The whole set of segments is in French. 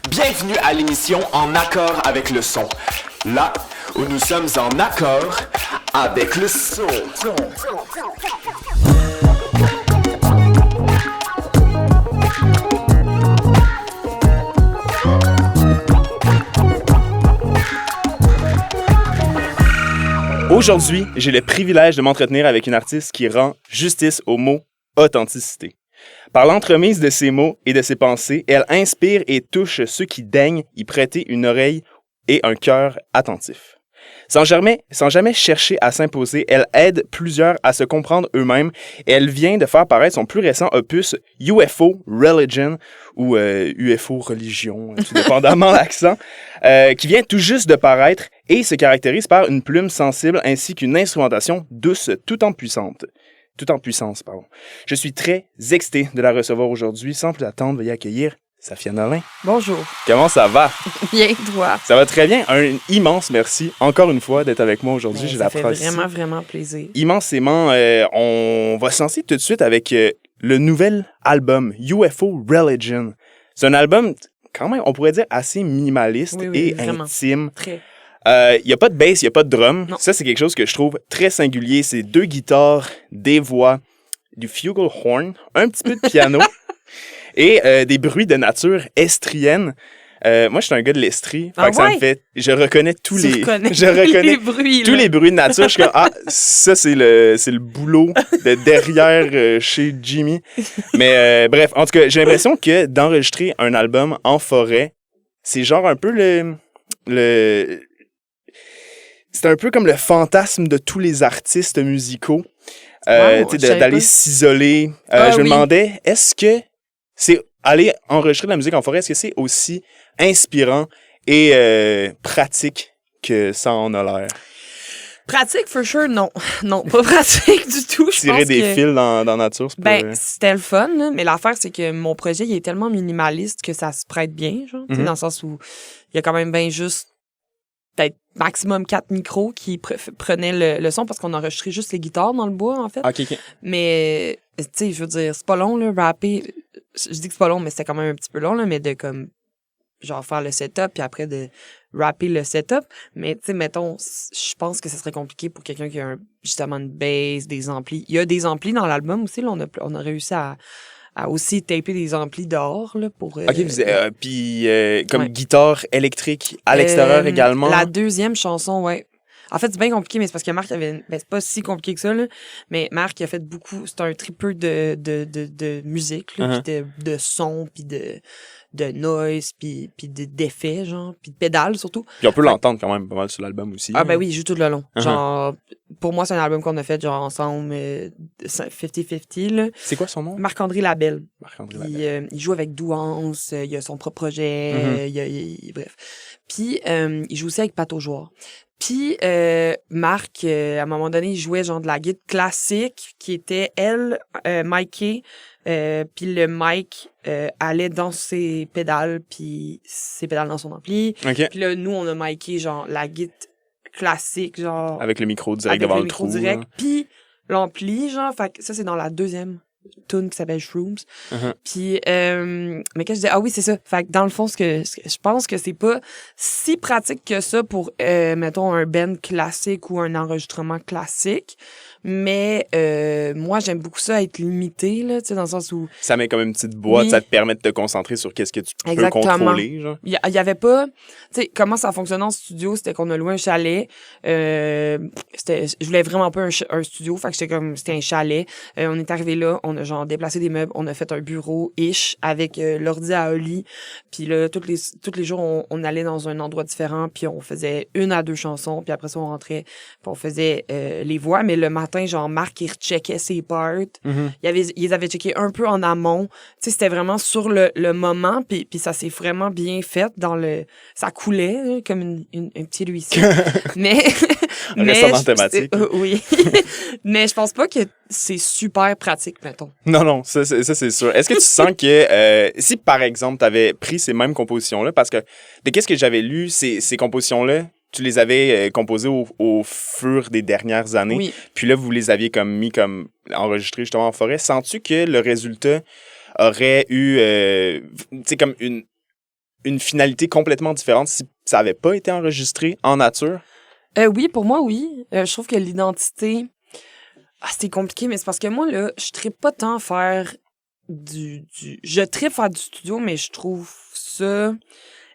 Bienvenue à l'émission En accord avec le son. Là où nous sommes en accord avec le son. Aujourd'hui, j'ai le privilège de m'entretenir avec une artiste qui rend justice au mot authenticité. Par l'entremise de ses mots et de ses pensées, elle inspire et touche ceux qui daignent y prêter une oreille et un cœur attentif. Sans jamais chercher à s'imposer, elle aide plusieurs à se comprendre eux-mêmes et elle vient de faire paraître son plus récent opus UFO Religion ou UFO Religion, tout dépendamment l'accent, qui vient tout juste de paraître et se caractérise par une plume sensible ainsi qu'une instrumentation douce tout en puissance. Je suis très excité de la recevoir aujourd'hui. Sans plus attendre, veuillez accueillir Safia Nolin. Bonjour. Comment ça va? Bien, toi? Ça va très bien. Un immense merci, encore une fois, d'être avec moi aujourd'hui. Ça fait vraiment plaisir. Immensément. On va se lancer tout de suite avec le nouvel album UFO Religion. C'est un album, quand même, on pourrait dire, assez minimaliste et vraiment. intime. Très. Il n'y a pas de bass, il n'y a pas de drum. Non. Ça, c'est quelque chose que je trouve très singulier. C'est 2 guitares, des voix, du flugelhorn, un petit peu de piano et des bruits de nature estrienne. Moi, je suis un gars de l'Estrie. Ça me fait... Je reconnais tous les bruits. Tous les bruits de nature. Je suis comme, ça, c'est le boulot de derrière chez Jimmy. Mais bref, en tout cas, j'ai l'impression que d'enregistrer un album en forêt, c'est genre un peu c'est un peu comme le fantasme de tous les artistes musicaux, d'aller s'isoler. Je me demandais, est-ce que c'est aller enregistrer de la musique en forêt, est-ce que c'est aussi inspirant et pratique que ça en a l'air? Pratique, for sure, non. Non, pas pratique du tout. Tirer des fils dans la nature, c'est pas... c'était le fun, là, mais l'affaire, c'est que mon projet, il est tellement minimaliste que ça se prête bien, genre, dans le sens où il y a quand même bien juste peut-être maximum 4 micros qui prenaient le son parce qu'on enregistrait juste les guitares dans le bois, en fait. OK. Mais, tu sais, je veux dire, c'est pas long, là, rapper. Je dis que c'est pas long, mais c'était quand même un petit peu long, là, mais de comme, genre, faire le setup, puis après de rapper le setup. Mais, tu sais, mettons, je pense que ce serait compliqué pour quelqu'un qui a justement une bass, des amplis. Il y a des amplis dans l'album aussi, là, on a réussi à aussi taper des amplis dehors, là, pour... OK, puis comme guitare électrique à l'extérieur également. La deuxième chanson, ouais. En fait, c'est bien compliqué, mais c'est parce que Marc c'est pas si compliqué que ça, là. Mais Marc, il a fait beaucoup... C'est un tripeux de musique, là, puis de son, puis de noise, puis d'effets, genre, puis de pédales, surtout. Puis on peut l'entendre quand même pas mal sur l'album aussi. Ah, ben oui, il joue tout le long. Genre, pour moi, c'est un album qu'on a fait, genre, ensemble, 50-50, là. C'est quoi son nom? Marc-André Labelle. Il Il joue avec Douance, il a son propre projet, bref. Puis, il joue aussi avec Pat Aujoire. Puis, Marc, à un moment donné, il jouait genre de la guitare classique qui était, micée, puis le mic allait dans ses pédales, puis ses pédales dans son ampli. Okay. Puis là, nous, on a micé genre la guitare classique, genre... Avec le micro direct devant le trou. Puis l'ampli, genre, fait que ça, c'est dans la deuxième tune qui s'appelle Shrooms. Puis, mais quand je dis, oui, c'est ça. Fait que dans le fond, je pense que c'est pas si pratique que ça pour, mettons, un band classique ou un enregistrement classique. Mais moi, j'aime beaucoup ça, être limité, là, tu sais, dans le sens où... Ça met comme une petite boîte, ça te permet de te concentrer sur qu'est-ce que tu peux contrôler, genre. Il y avait pas... Tu sais, comment ça fonctionnait en studio, c'était qu'on a loué un chalet. Je voulais vraiment pas un studio, fait que c'était un chalet. On est arrivé là, on a genre déplacé des meubles, on a fait un bureau-ish avec l'ordi à Oli. Puis là, tous les jours, on allait dans un endroit différent, puis on faisait 1 à 2 chansons, puis après ça, on rentrait, puis on faisait les voix. Mais le matin, genre, Marc, il recheckait ses parts. Ils avaient checké un peu en amont. Tu sais, c'était vraiment sur le moment, puis ça s'est vraiment bien fait dans le... Ça coulait, hein, comme un petit ruisseau. mais... Restant dans la thématique. Oui. Mais je pense pas que c'est super pratique, mettons. Non, ça c'est sûr. Est-ce que tu sens que si, par exemple, tu avais pris ces mêmes compositions-là, parce que de qu'est-ce que j'avais lu, ces compositions-là, tu les avais composées au fur des dernières années, oui. Puis là, vous les aviez comme enregistrées justement en forêt. Sens-tu que le résultat aurait eu, tu sais, comme une finalité complètement différente si ça avait pas été enregistré en nature? Oui, pour moi, oui. Je trouve que l'identité... c'est compliqué, mais c'est parce que moi, là, je trippe pas tant faire Je trippe faire du studio, mais je trouve ça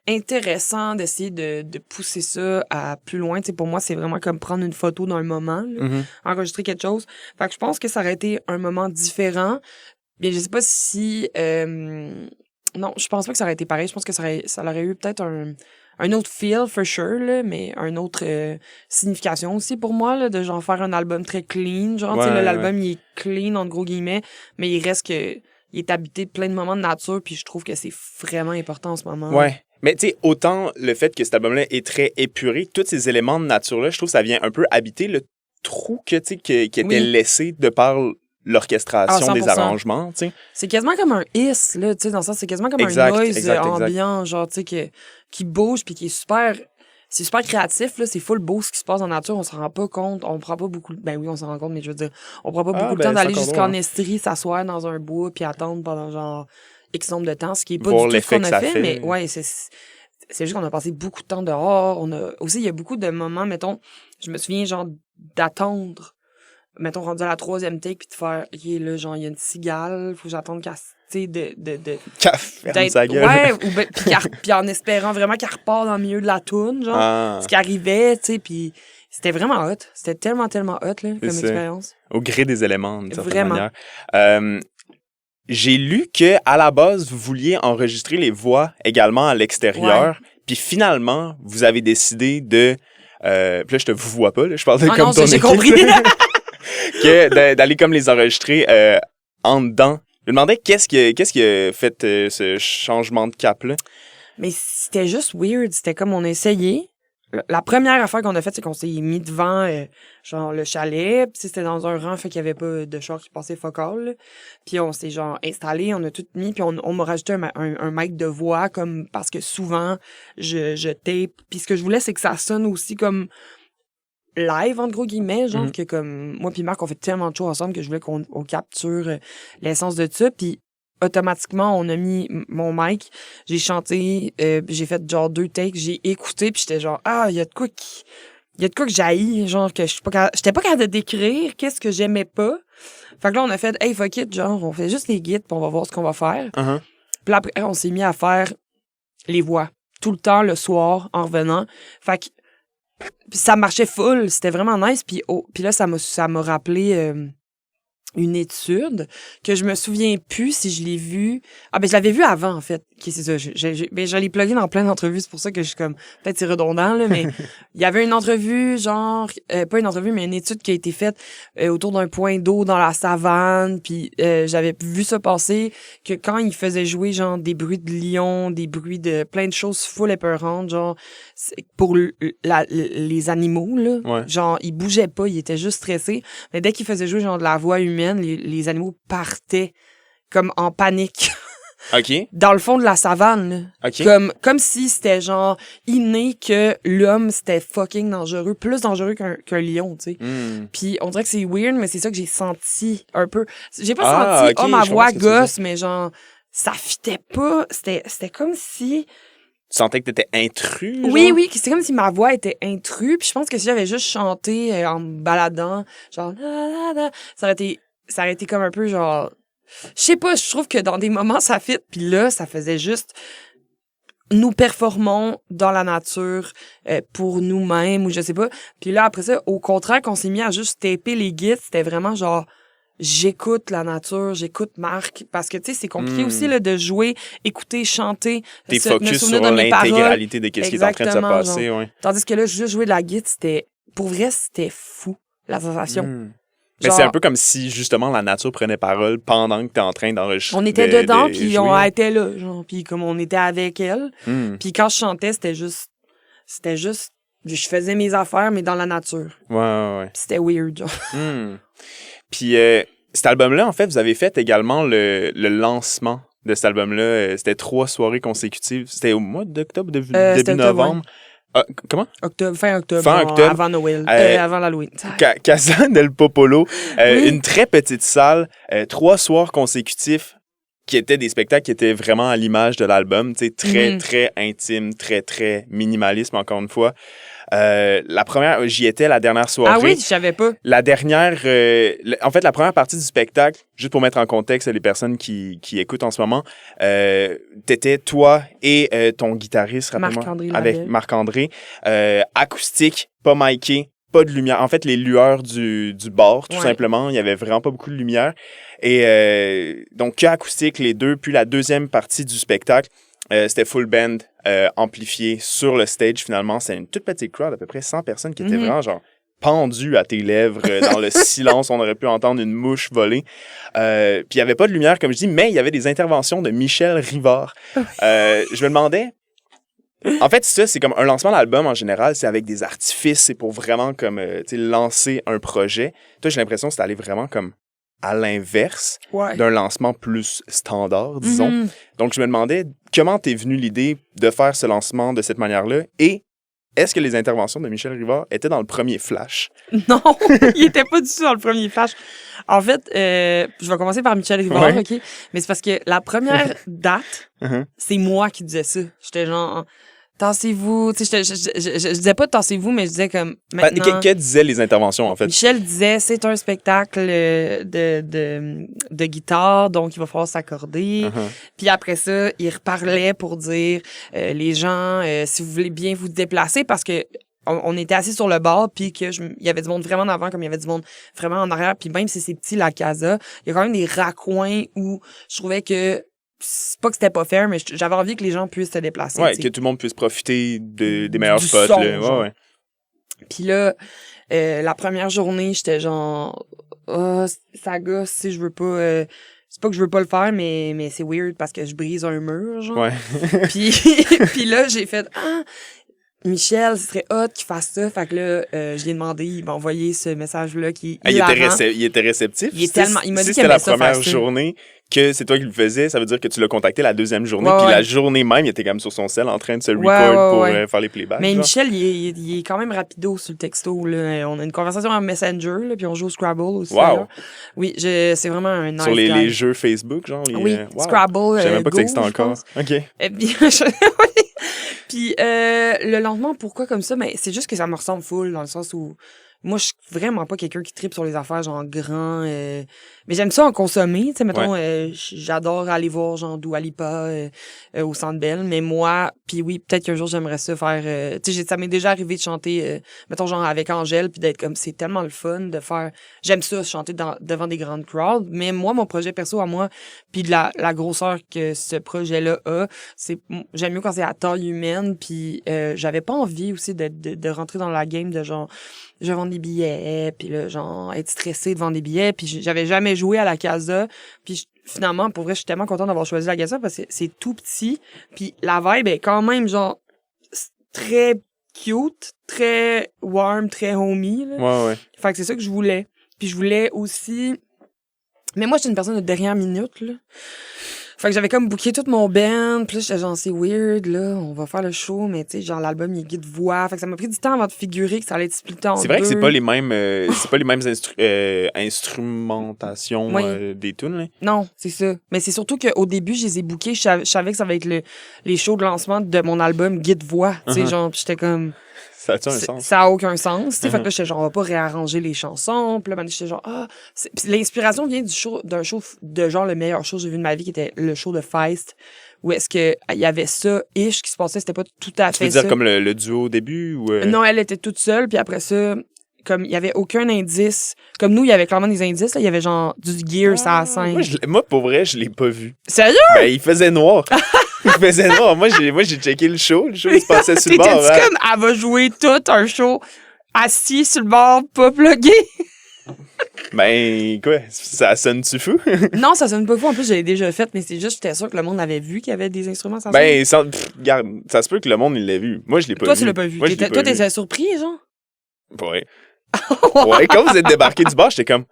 intéressant d'essayer de pousser ça à plus loin. Tu sais, pour moi, c'est vraiment comme prendre une photo d'un moment, là, enregistrer quelque chose. Fait que je pense que ça aurait été un moment différent. Mais je sais pas si... non, je pense pas que ça aurait été pareil. Je pense que ça aurait eu peut-être un autre feel, for sure, là, mais un autre signification aussi pour moi, là, de genre faire un album très clean. Genre, tu sais, l'album, il est clean, entre gros guillemets, mais il reste que... Il est habité de plein de moments de nature, puis je trouve que c'est vraiment important en ce moment. Ouais. Mais tu sais, autant le fait que cet album-là est très épuré, tous ces éléments de nature-là, je trouve que ça vient un peu habiter le trou qui était laissé de par l'orchestration des arrangements, tu sais. C'est quasiment comme un hiss, là, tu sais, dans le sens, c'est quasiment comme un noise ambiant, genre, tu sais, qui bouge, puis qui est super... C'est super créatif, là. C'est full beau ce qui se passe en nature. On s'en rend pas compte. On prend pas beaucoup... Ben oui, on s'en rend compte, mais je veux dire, on prend pas beaucoup de temps d'aller jusqu'en Estrie, s'asseoir dans un bois, puis attendre pendant genre X nombre de temps, ce qui est pas du tout ce qu'on a fait. Mais ouais, c'est juste qu'on a passé beaucoup de temps dehors. Aussi, il y a beaucoup de moments, mettons, je me souviens, genre, d'attendre, mettons, rendu à la 3e take, puis de faire, OK, là, genre, il y a une cigale, faut que j'attende qu'elle... Tu sais, ferme sa gueule. Ouais, puis en espérant vraiment qu'elle repart dans le milieu de la toune, genre, ce qui arrivait, tu sais, puis c'était vraiment hot. C'était tellement hot, là, comme expérience. Au gré des éléments, d'une certaine manière. J'ai lu que à la base, vous vouliez enregistrer les voix également à l'extérieur, puis finalement, vous avez décidé de... puis là, je te vous vois pas, là, je parle de comme ton équipe. J'ai compris. d'aller comme les enregistrer en dedans. Je me demandais qu'est-ce qui a fait ce changement de cap-là? Mais c'était juste weird. C'était comme on a essayé. La première affaire qu'on a faite, c'est qu'on s'est mis devant genre le chalet. Puis c'était dans un rang, fait qu'il y avait pas de char qui passait focal. Puis on s'est genre installé, on a tout mis. Puis on m'a rajouté un mic de voix, comme parce que souvent, je tape. Puis ce que je voulais, c'est que ça sonne aussi comme... live, entre gros guillemets, genre, que comme moi puis Marc, on fait tellement de choses ensemble que je voulais qu'on capture l'essence de ça, puis automatiquement, on a mis mon mic, j'ai chanté, j'ai fait genre 2 takes, j'ai écouté, puis j'étais genre, il y a de quoi que j'haïs, genre, que j'étais pas capable de décrire qu'est-ce que j'aimais pas. Fait que là, on a fait, hey, fuck it, genre, on fait juste les guides, puis on va voir ce qu'on va faire. Puis là, après, on s'est mis à faire les voix, tout le temps, le soir, en revenant. Fait que ça marchait full, c'était vraiment nice, puis là ça m'a rappelé une étude que je me souviens plus si je l'ai vue. Je l'avais vue avant en fait. Okay, c'est ça, je l'ai plugué dans plein d'entrevues, c'est pour ça que je suis comme peut-être c'est redondant là, mais il y avait une entrevue genre pas une entrevue mais une étude qui a été faite autour d'un point d'eau dans la savane, puis j'avais vu ça passer que quand ils faisaient jouer genre des bruits de lions, des bruits de plein de choses full épeurantes, genre pour les animaux là, genre ils bougeaient pas, ils étaient juste stressés, mais dès qu'ils faisaient jouer genre de la voix humaine, les animaux partaient comme en panique. OK. Dans le fond de la savane, là. OK. Comme si c'était genre inné que l'homme c'était fucking dangereux, plus dangereux qu'un lion, tu sais. Puis on dirait que c'est weird, mais c'est ça que j'ai senti un peu. J'ai pas senti ma voix gosse, mais genre ça fitait pas, c'était comme si tu sentais que t'étais intrus? Oui, c'est comme si ma voix était intrus, puis je pense que si j'avais juste chanté en me baladant, genre ça aurait été comme un peu genre... Je sais pas, je trouve que dans des moments, ça fit. Puis là, ça faisait juste... Nous performons dans la nature pour nous-mêmes, ou je sais pas. Puis là, après ça, au contraire, qu'on s'est mis à juste taper les guides, c'était vraiment genre... J'écoute la nature, j'écoute Marc, parce que, tu sais, c'est compliqué aussi là, de jouer, écouter, chanter. T'es focus sur l'intégralité de ce qui est en train de se passer. Ouais. Tandis que là, juste jouer de la guitare, c'était... Pour vrai, c'était fou, la sensation. Mais c'est un peu comme si, justement, la nature prenait parole pendant que t'es en train d'enregistrer. On était dedans, puis on était là, genre, puis comme on était avec elle. Puis quand je chantais, c'était juste... Je faisais mes affaires, mais dans la nature. Ouais. Puis c'était weird, genre. Puis cet album-là, en fait, vous avez fait également le lancement de cet album-là. C'était 3 soirées consécutives. C'était au mois d'octobre, début novembre. Comment? Fin octobre. Avant Noël. Avant l'Halloween. Casa del Popolo. Une très petite salle. 3 soirs consécutifs. qui étaient des spectacles qui étaient vraiment à l'image de l'album, tu sais, très, très intime, très, très minimalisme, encore une fois. La première, j'y étais la dernière soirée. Ah oui, je savais pas. La dernière, en fait, la première partie du spectacle, juste pour mettre en contexte les personnes qui écoutent en ce moment, t'étais toi et ton guitariste, rappelle-moi, Marc-André avec Labelle. Marc-André, acoustique, pas miké, pas de lumière. En fait, les lueurs du bar, tout Ouais. simplement, il y avait vraiment pas beaucoup de lumière. Et donc, que acoustique, les deux. Puis la deuxième partie du spectacle, c'était full band, amplifié sur le stage, finalement. C'était une toute petite crowd, à peu près 100 personnes qui étaient vraiment, genre, pendues à tes lèvres. Dans le silence, on aurait pu entendre une mouche voler. Puis il n'y avait pas de lumière, comme je dis, mais il y avait des interventions de Michel Rivard. Je me demandais... En fait, ça, c'est comme un lancement d'album en général, c'est avec des artifices, c'est pour vraiment comme, tu sais, lancer un projet. Toi, j'ai l'impression que c'est allé vraiment comme à l'inverse Ouais. d'un lancement plus standard, disons. Donc, je me demandais comment t'es venue l'idée de faire ce lancement de cette manière-là et est-ce que les interventions de Michel Rivard étaient dans le premier flash? Non, il était pas du tout dans le premier flash. En fait, je vais commencer par Michel Rivard, Ouais. OK? Mais c'est parce que la première date, Mhm. c'est moi qui disais ça. J'étais genre, tassez-vous. Tu sais, je disais pas tassez-vous, mais je disais comme, maintenant... Que disaient les interventions, en fait? Michel disait, c'est un spectacle de guitare, donc il va falloir s'accorder. Mhm. Puis après ça, il reparlait pour dire, les gens, si vous voulez bien vous déplacer, parce que on était assis sur le bord, puis que il y avait du monde vraiment en avant, comme il y avait du monde vraiment en arrière. Puis même si c'est petit, la casa, il y a quand même des raccoins où je trouvais que c'est pas que c'était pas fair, mais j'avais envie que les gens puissent se déplacer. Ouais, tu sais. que tout le monde puisse profiter des meilleurs Du spots. son, Là. genre. Ouais. Puis là, la première journée, j'étais genre, oh, ça gosse, si je veux pas... c'est pas que je veux pas le faire, mais c'est weird parce que je brise un mur, genre. Ouais. Puis, puis là, j'ai fait, Michel, ce serait hot qu'il fasse ça. Fait que là, je lui ai demandé, il m'a envoyé ce message-là qui est Il hilarant. était réceptif. Il est tellement- il m'a dit si qu'il c'était la aimait ça première faire ça. journée que c'est toi qui le faisais, ça veut dire que tu l'as contacté la deuxième journée. Ouais, Puis ouais. la journée même, il était quand même sur son cell en train de se record ouais, pour ouais. faire les playbacks. Mais genre. Michel, il est quand même rapido sur le texto. Là. On a une conversation en Messenger, là, puis on joue au Scrabble aussi. Wow. là. Oui, c'est vraiment un nice Sur les guy. jeux Facebook, genre. Les, Oui, wow. Scrabble, Je savais même pas que ça Go, existait je encore. pense. OK. Et puis, oui. Puis le lendemain, pourquoi comme ça? Mais c'est juste que ça me ressemble full, dans le sens où moi, je suis vraiment pas quelqu'un qui tripe sur les affaires, genre grand. Mais j'aime ça en consommer. Tu sais, mettons, j'adore aller voir, genre, Dua Lipa au Centre Bell. Mais moi, puis oui, peut-être qu'un jour, j'aimerais ça faire... tu sais, ça m'est déjà arrivé de chanter, mettons, genre, avec Angèle, puis d'être comme... C'est tellement le fun de faire... J'aime ça, chanter devant des grandes crowds. Mais moi, mon projet perso à moi, puis de la grosseur que ce projet-là a, c'est... J'aime mieux quand c'est à taille humaine, puis j'avais pas envie aussi de rentrer dans la game de genre... Je vends des billets, puis là, genre, être stressé de vendre des billets, puis j'avais jamais joué à la Casa, puis finalement, pour vrai, je suis tellement contente d'avoir choisi la Casa parce que c'est tout petit, puis la vibe est quand même, genre, très cute, très warm, très homey, là. Ouais. Fait que c'est ça que je voulais. Puis je voulais aussi... Mais moi, j'étais une personne de dernière minute, là. Fait que j'avais comme booké tout mon band, puis là, j'étais genre, c'est weird, là, on va faire le show, mais tu sais, genre, l'album, il est guide voix. Fait que ça m'a pris du temps avant de figurer que ça allait être splitté en deux. C'est vrai que c'est pas les mêmes, instrumentations Oui. des tunes, là. Non, c'est ça. Mais c'est surtout qu'au début, je les ai bookés, je savais que ça va être les shows de lancement de mon album guide voix. Tu sais, genre, pis j'étais comme... Ça a-tu un sens? Ça a aucun sens. Tu sais, fait que là, j'étais genre, on va pas réarranger les chansons. Puis là, j'étais genre, Puis l'inspiration vient d'un show de genre le meilleur show que j'ai vu de ma vie, qui était le show de Feist, où est-ce que il y avait ça, ish, qui se passait, c'était pas tout à Tu fait veux dire ça. comme le duo au début? Ou, Non, elle était toute seule, puis après ça, comme il y avait aucun indice. Comme nous, il y avait clairement des indices, là. Il y avait genre du gear, ça à 5. Moi, pour vrai, je l'ai pas vu. Sérieux? Ben, il faisait noir. Il faisait noir. Moi, j'ai checké le show. Le show, il se passait sur le bord. T'étais-tu comme, elle va jouer tout un show assis sur le bord, pas plugué? Ben, quoi? Ça sonne-tu fou? Non, ça sonne pas fou. En plus, je l'ai déjà fait, mais c'est juste, j'étais sûre que le monde avait vu qu'il y avait des instruments sans son. Ben, regarde, ça se peut que le monde, il l'ait vu. Moi, je l'ai pas Toi, vu. tu l'as pas vu. Moi, je l'ai Toi, pas vu. t'étais surpris, genre? Ouais. Ouais, quand vous êtes débarqué du bar, j'étais comme,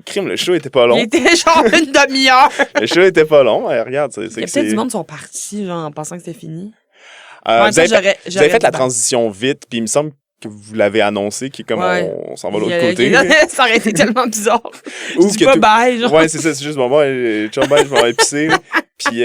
crime, le show était pas long. Il était genre une demi-heure. Le show était pas long. Ouais, regarde, c'est Il y a que peut-être c'est... du monde qui sont partis, genre, en pensant que c'était fini. Vous avez fait la transition vite, puis il me semble que vous l'avez annoncé, qui est comme on s'en va de l'autre côté. Ça aurait été tellement bizarre. Ou je dis pas bye, genre. Ouais, c'est ça, c'est juste, bon, ciao, bye, je m'en vais pisser. Puis,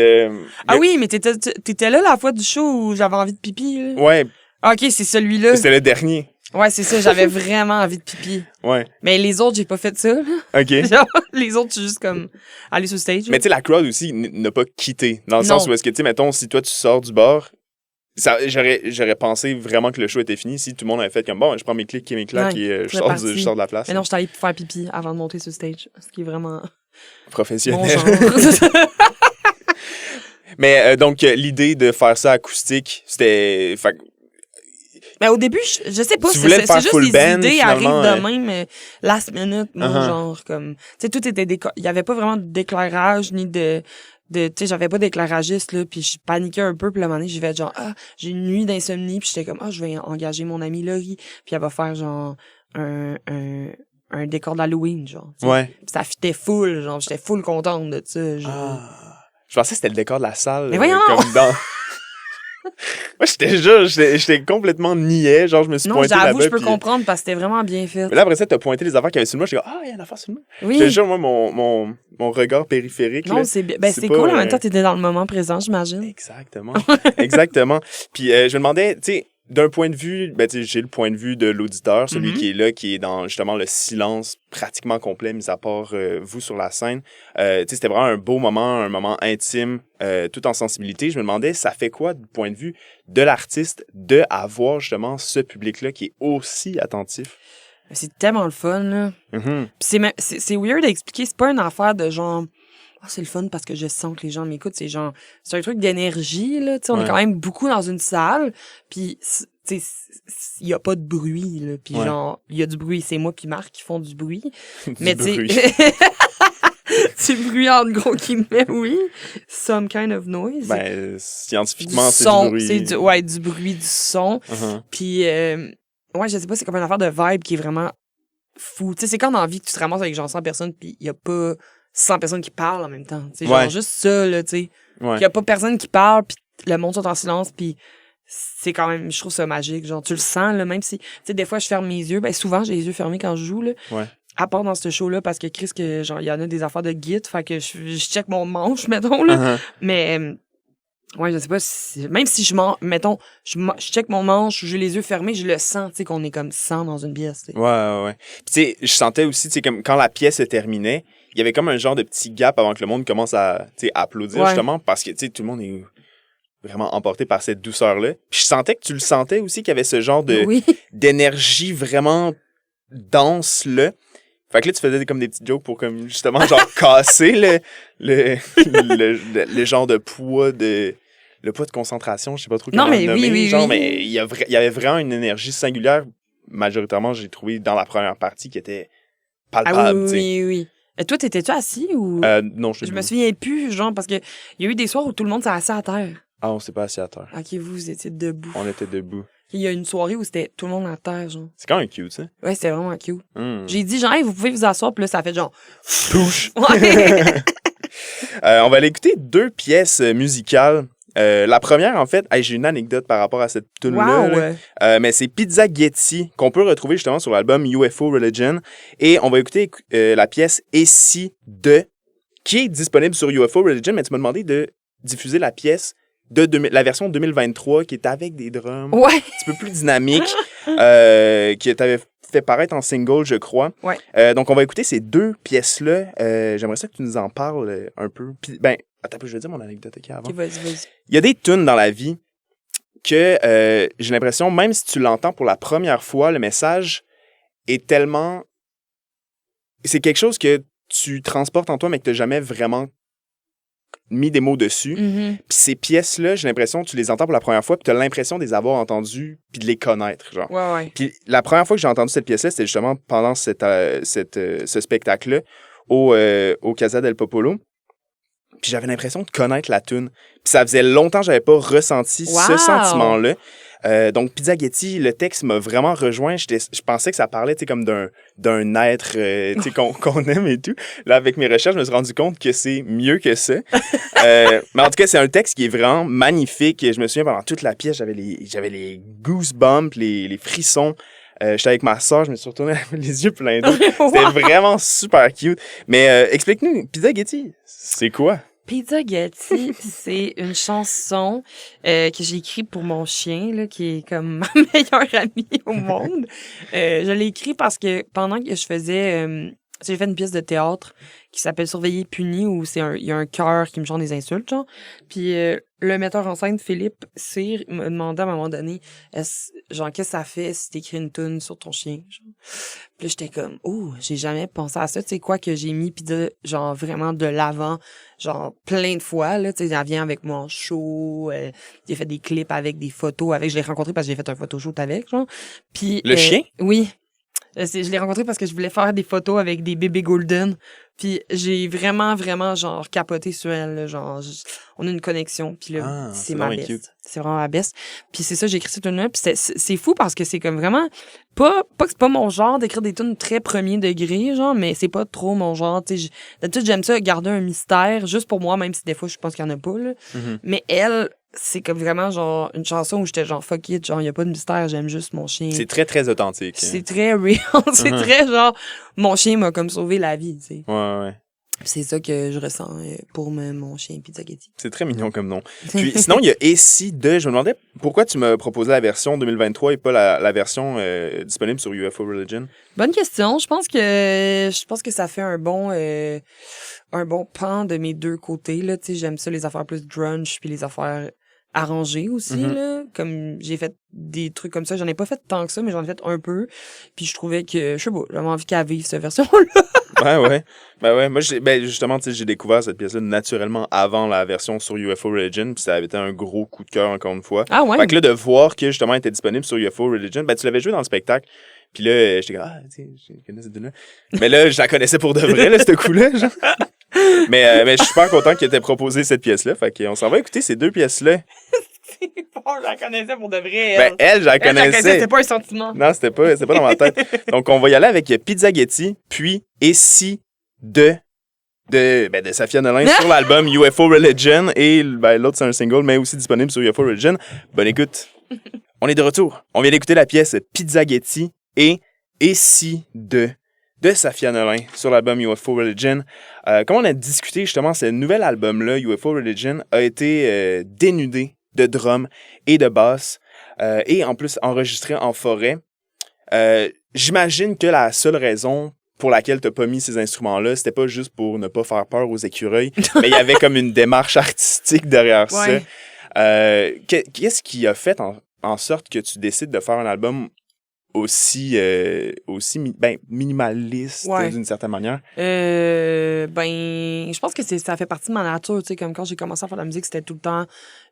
oui, mais t'étais là la fois du show où j'avais envie de pipi, là. Ouais. OK, c'est celui-là. C'était le dernier. Ouais, c'est ça, j'avais vraiment envie de pipi. Ouais. Mais les autres, j'ai pas fait ça, là. OK. Genre, les autres, c'est juste comme aller sur le stage. Mais tu sais, la crowd aussi n'a pas quitté. Dans le Non. sens où est-ce que, tu sais, mettons, si toi, tu sors du bar, j'aurais pensé vraiment que le show était fini si tout le monde avait fait comme, bon, je prends mes clics et mes claques et je sors de la place. Mais non, je suis allée faire pipi avant de monter sur le stage. Ce qui est vraiment... Professionnel. Bon genre. Mais donc, l'idée de faire ça acoustique, c'était... Mais au début, je sais pas, Tu voulais le faire c'est juste full les band, idées finalement, arrivent de même, last minute, moi, Uh-huh. genre, comme... Tu sais, tout était... Il y avait pas vraiment d'éclairage, ni de tu sais, j'avais pas d'éclairagiste, là, puis je paniquais un peu, puis le moment donné, j'ai fait genre, j'ai une nuit d'insomnie, puis j'étais comme, je vais engager mon amie Laurie, puis elle va faire, genre, un décor d'Halloween, genre. T'sais. Ouais. Puis ça fitait full, genre, j'étais full contente de ça, genre. Je pensais que c'était le décor de la salle. Mais voyons! Comme dans... Moi, j'étais complètement niais. Genre, je me suis pointé là-bas. Non, j'avoue, je peux puis... comprendre parce que c'était vraiment bien fait. Mais là, après ça, t'as pointé les affaires qu'il y avait sur le mur. J'étais comme, il y a une affaire sur le mur. Oui. J'ai juste, moi, mon regard périphérique. Non, là, c'est pas, cool. En même temps, t'étais dans le moment présent, j'imagine. Exactement. Exactement. Puis, je me demandais, tu sais, d'un point de vue, j'ai le point de vue de l'auditeur, celui qui est là, qui est dans justement le silence pratiquement complet, mis à part vous sur la scène. C'était vraiment un beau moment, un moment intime, tout en sensibilité. Je me demandais, ça fait quoi du point de vue de l'artiste de avoir justement ce public-là qui est aussi attentif? C'est tellement le fun, là. Mm-hmm. Puis c'est weird à expliquer. C'est pas une affaire de genre... c'est le fun parce que je sens que les gens m'écoutent. C'est genre... C'est un truc d'énergie, là. Tu sais, on est quand même beaucoup dans une salle. Puis, tu sais, il y a pas de bruit, là. Puis genre, il y a du bruit. C'est moi puis Marc qui font du bruit. Mais tu sais... du bruit en gros guillemets, oui. Some kind of noise. Scientifiquement, c'est son, du bruit. C'est du bruit, du son. Uh-huh. Puis, je sais pas, c'est comme une affaire de vibe qui est vraiment fou. Tu sais, c'est quand on a envie que tu te ramasses avec genre 100 personnes puis il y a pas 100 personnes qui parlent en même temps. Tu sais, genre juste ça, là, tu sais. Il y a pas personne qui parle puis le monde sont en silence puis c'est quand même, je trouve ça magique. Genre, tu le sens, là, même si, tu sais, des fois, je ferme mes yeux. Ben, souvent, j'ai les yeux fermés quand je joue, là. Ouais. À part dans ce show-là, parce que Chris, genre, il y en a des affaires de git, fait que je check mon manche, mettons, là. Uh-huh. Mais, je sais pas si, même si je check mon manche, j'ai les yeux fermés, je le sens, tu sais, qu'on est comme 100 dans une pièce, tu sais. Ouais. Puis, tu sais, je sentais aussi, tu sais, comme quand la pièce se terminait, il y avait comme un genre de petit gap avant que le monde commence à, tu sais, applaudir, justement, parce que, tu sais, tout le monde est vraiment emporté par cette douceur-là. Puis, je sentais que tu le sentais aussi, qu'il y avait ce genre d'énergie vraiment dense, là. Fait que là, tu faisais comme des petites jokes pour, comme, justement, genre, casser le genre de poids le poids de concentration, je sais pas trop comment le nommer. Mais il y avait vraiment une énergie singulière, majoritairement, j'ai trouvé dans la première partie, qui était palpable. Oui. Et toi, t'étais-tu assis ou... Non, je me souviens plus, genre, parce que il y a eu des soirs où tout le monde s'est assis à terre. Ah, on s'est pas assis à terre. Ok, vous étiez debout. On était debout. Il y a une soirée où c'était tout le monde à terre, genre. C'est quand même cute, ça. Ouais, c'était vraiment cute. J'ai dit, genre, hey, vous pouvez vous asseoir, puis là, ça fait genre... Touche! Ouais. On va aller écouter 2 pièces musicales. La première, en fait, j'ai une anecdote par rapport à cette tune-là. Wow. Mais c'est Pizza Getty, qu'on peut retrouver justement sur l'album UFO Religion. Et on va écouter la pièce Et si de, qui est disponible sur UFO Religion, mais tu m'as demandé de diffuser la pièce la version 2023 qui est avec des drums. Ouais. Un petit peu plus dynamique. Qui t'avait fait paraître en single, je crois. Ouais. Donc, on va écouter ces 2 pièces-là. J'aimerais ça que tu nous en parles un peu. Puis, attends, je vais dire mon anecdote avant. Okay, vas-y. Il y a des tunes dans la vie que j'ai l'impression, même si tu l'entends pour la première fois, le message est tellement... C'est quelque chose que tu transportes en toi, mais que tu n'as jamais vraiment mis des mots dessus. Mm-hmm. Puis ces pièces-là, j'ai l'impression que tu les entends pour la première fois, puis tu as l'impression de les avoir entendues, puis de les connaître, genre. Ouais. Puis la première fois que j'ai entendu cette pièce-là, c'était justement pendant ce spectacle-là au Casa del Popolo. Puis j'avais l'impression de connaître la tune. Puis ça faisait longtemps que j'avais pas ressenti ce sentiment-là. Donc, Pizzaghetti, le texte m'a vraiment rejoint. Je pensais que ça parlait, tu sais, comme d'un être, tu sais, qu'on aime et tout. Là, avec mes recherches, je me suis rendu compte que c'est mieux que ça. Mais en tout cas, c'est un texte qui est vraiment magnifique. Je me souviens, pendant toute la pièce, j'avais les goosebumps, les frissons. J'étais avec ma soeur, je me suis retourné les yeux pleins d'eau. C'était vraiment super cute. Mais explique-nous, Pizzaghetti, c'est quoi? Pizzaghetti, c'est une chanson que j'ai écrite pour mon chien, là, qui est comme ma meilleure amie au monde. Je l'ai écrit parce que pendant que je faisais... j'ai fait une pièce de théâtre qui s'appelle Surveiller puni, où il y a un cœur qui me chante des insultes, genre. Puis le metteur en scène, Philippe Cyr, m'a demandé à un moment donné, genre, qu'est-ce que ça fait si t'écris une toune sur ton chien? Genre. Puis là, j'étais comme, oh, j'ai jamais pensé à ça. Tu sais quoi que j'ai mis, puis genre, vraiment de l'avant, genre, plein de fois, là. Tu sais, elle vient avec moi en show, j'ai fait des clips avec, des photos avec. Je l'ai rencontré parce que j'ai fait un photoshoot avec, genre. Puis... Le chien? Oui. Je l'ai rencontré parce que je voulais faire des photos avec des bébés golden. Puis j'ai vraiment, vraiment, genre, capoté sur elle. Là, genre, on a une connexion. Puis là, c'est ma best. C'est vraiment ma best. Puis c'est ça, j'ai écrit cette tune-là. Puis c'est fou parce que c'est comme vraiment... Pas que c'est pas mon genre d'écrire des tunes très premier degré, genre, mais c'est pas trop mon genre. D'habitude, j'aime ça, garder un mystère, juste pour moi, même si des fois, je pense qu'il y en a pas. Là. Mm-hmm. Mais elle... c'est comme vraiment genre une chanson où j'étais genre fuck it, genre y a pas de mystère, j'aime juste mon chien. C'est très très authentique. C'est très real, c'est très genre mon chien m'a comme sauvé la vie, tu sais. Ouais. C'est ça que je ressens pour mon chien Pizzaghetti. C'est très mignon comme nom. Puis sinon il y a Ici de, je me demandais pourquoi tu m'as proposé la version 2023 et pas la version disponible sur UFO Religion. Bonne question, je pense que ça fait un bon pan de mes deux côtés là, tu sais, j'aime ça les affaires plus grunge puis les affaires arrangé aussi, là. Comme j'ai fait des trucs comme ça. J'en ai pas fait tant que ça, mais j'en ai fait un peu. Puis je trouvais que, je sais pas, j'avais envie qu'elle vive cette version-là. Ouais. Moi, justement, tu sais, j'ai découvert cette pièce-là naturellement avant la version sur UFO Religion. Puis ça avait été un gros coup de cœur, encore une fois. Ah ouais? Fait que là, de voir que, justement, elle était disponible sur UFO Religion, ben, tu l'avais joué dans le spectacle. Puis là, j'étais comme, je connais cette tune-là. Mais là, je la connaissais pour de vrai, là, ce coup-là, genre. Mais je suis super content qu'elle t'ait proposé cette pièce-là. Fait qu'on s'en va écouter ces deux pièces-là. C'est bon, je la connaissais pour de vrai, elle. Ben, elle, je la connaissais. C'était pas un sentiment. Non, c'était pas dans ma tête. Donc, on va y aller avec Pizzaghetti, puis Ici de Safia Nolin sur l'album UFO Religion. Et l'autre, c'est un single, mais aussi disponible sur UFO Religion. Bonne écoute. On est de retour. On vient d'écouter la pièce Pizzaghetti et Ici de Safia Nolin sur l'album UFO Religion. Comme on a discuté, justement, ce nouvel album-là, UFO Religion, a été dénudé de drums et de basses et en plus enregistré en forêt. J'imagine que la seule raison pour laquelle t'as pas mis ces instruments-là, c'était pas juste pour ne pas faire peur aux écureuils, mais il y avait comme une démarche artistique derrière ça. Qu'est-ce qui a fait en sorte que tu décides de faire un album aussi minimaliste d'une certaine manière? Je pense que ça fait partie de ma nature, tu sais, comme quand j'ai commencé à faire de la musique, c'était tout le temps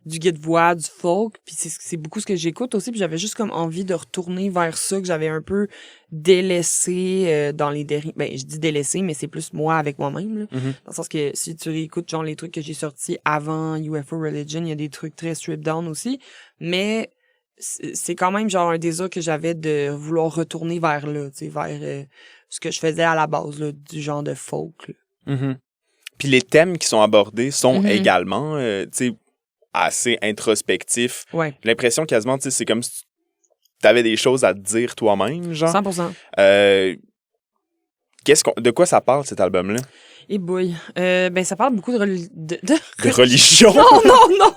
du guide-voix, du folk, puis c'est beaucoup ce que j'écoute aussi, puis j'avais juste comme envie de retourner vers ça que j'avais un peu délaissé dans les je dis délaissé, mais c'est plus moi avec moi-même, là. Mm-hmm. Dans le sens que si tu réécoutes genre les trucs que j'ai sortis avant UFO Religion, il y a des trucs très stripped down aussi, mais c'est quand même genre un désir que j'avais de vouloir retourner vers là, tu sais, vers ce que je faisais à la base, là, du genre de folk, là. Mm-hmm. Puis les thèmes qui sont abordés sont également, tu sais, assez introspectifs. Ouais. J'ai l'impression quasiment, tu sais, c'est comme si tu avais des choses à te dire toi-même, genre. 100%. De quoi ça parle, cet album-là? Et boy. Ça parle beaucoup de religion? Non!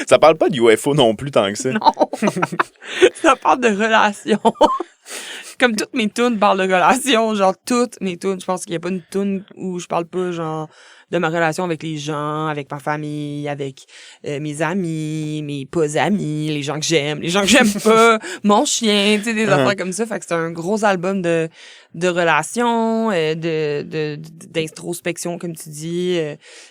Ça parle pas de UFO non plus tant que ça. Non! Ça parle de relations. Comme toutes mes tunes parlent de relations, genre toutes mes tunes. Je pense qu'il y a pas une tune où je parle pas, genre, de ma relation avec les gens, avec ma famille, avec mes amis, mes pas amis, les gens que j'aime pas, mon chien, tu sais, des affaires comme ça. Fait que c'est un gros album de relations, d'introspection, comme tu dis.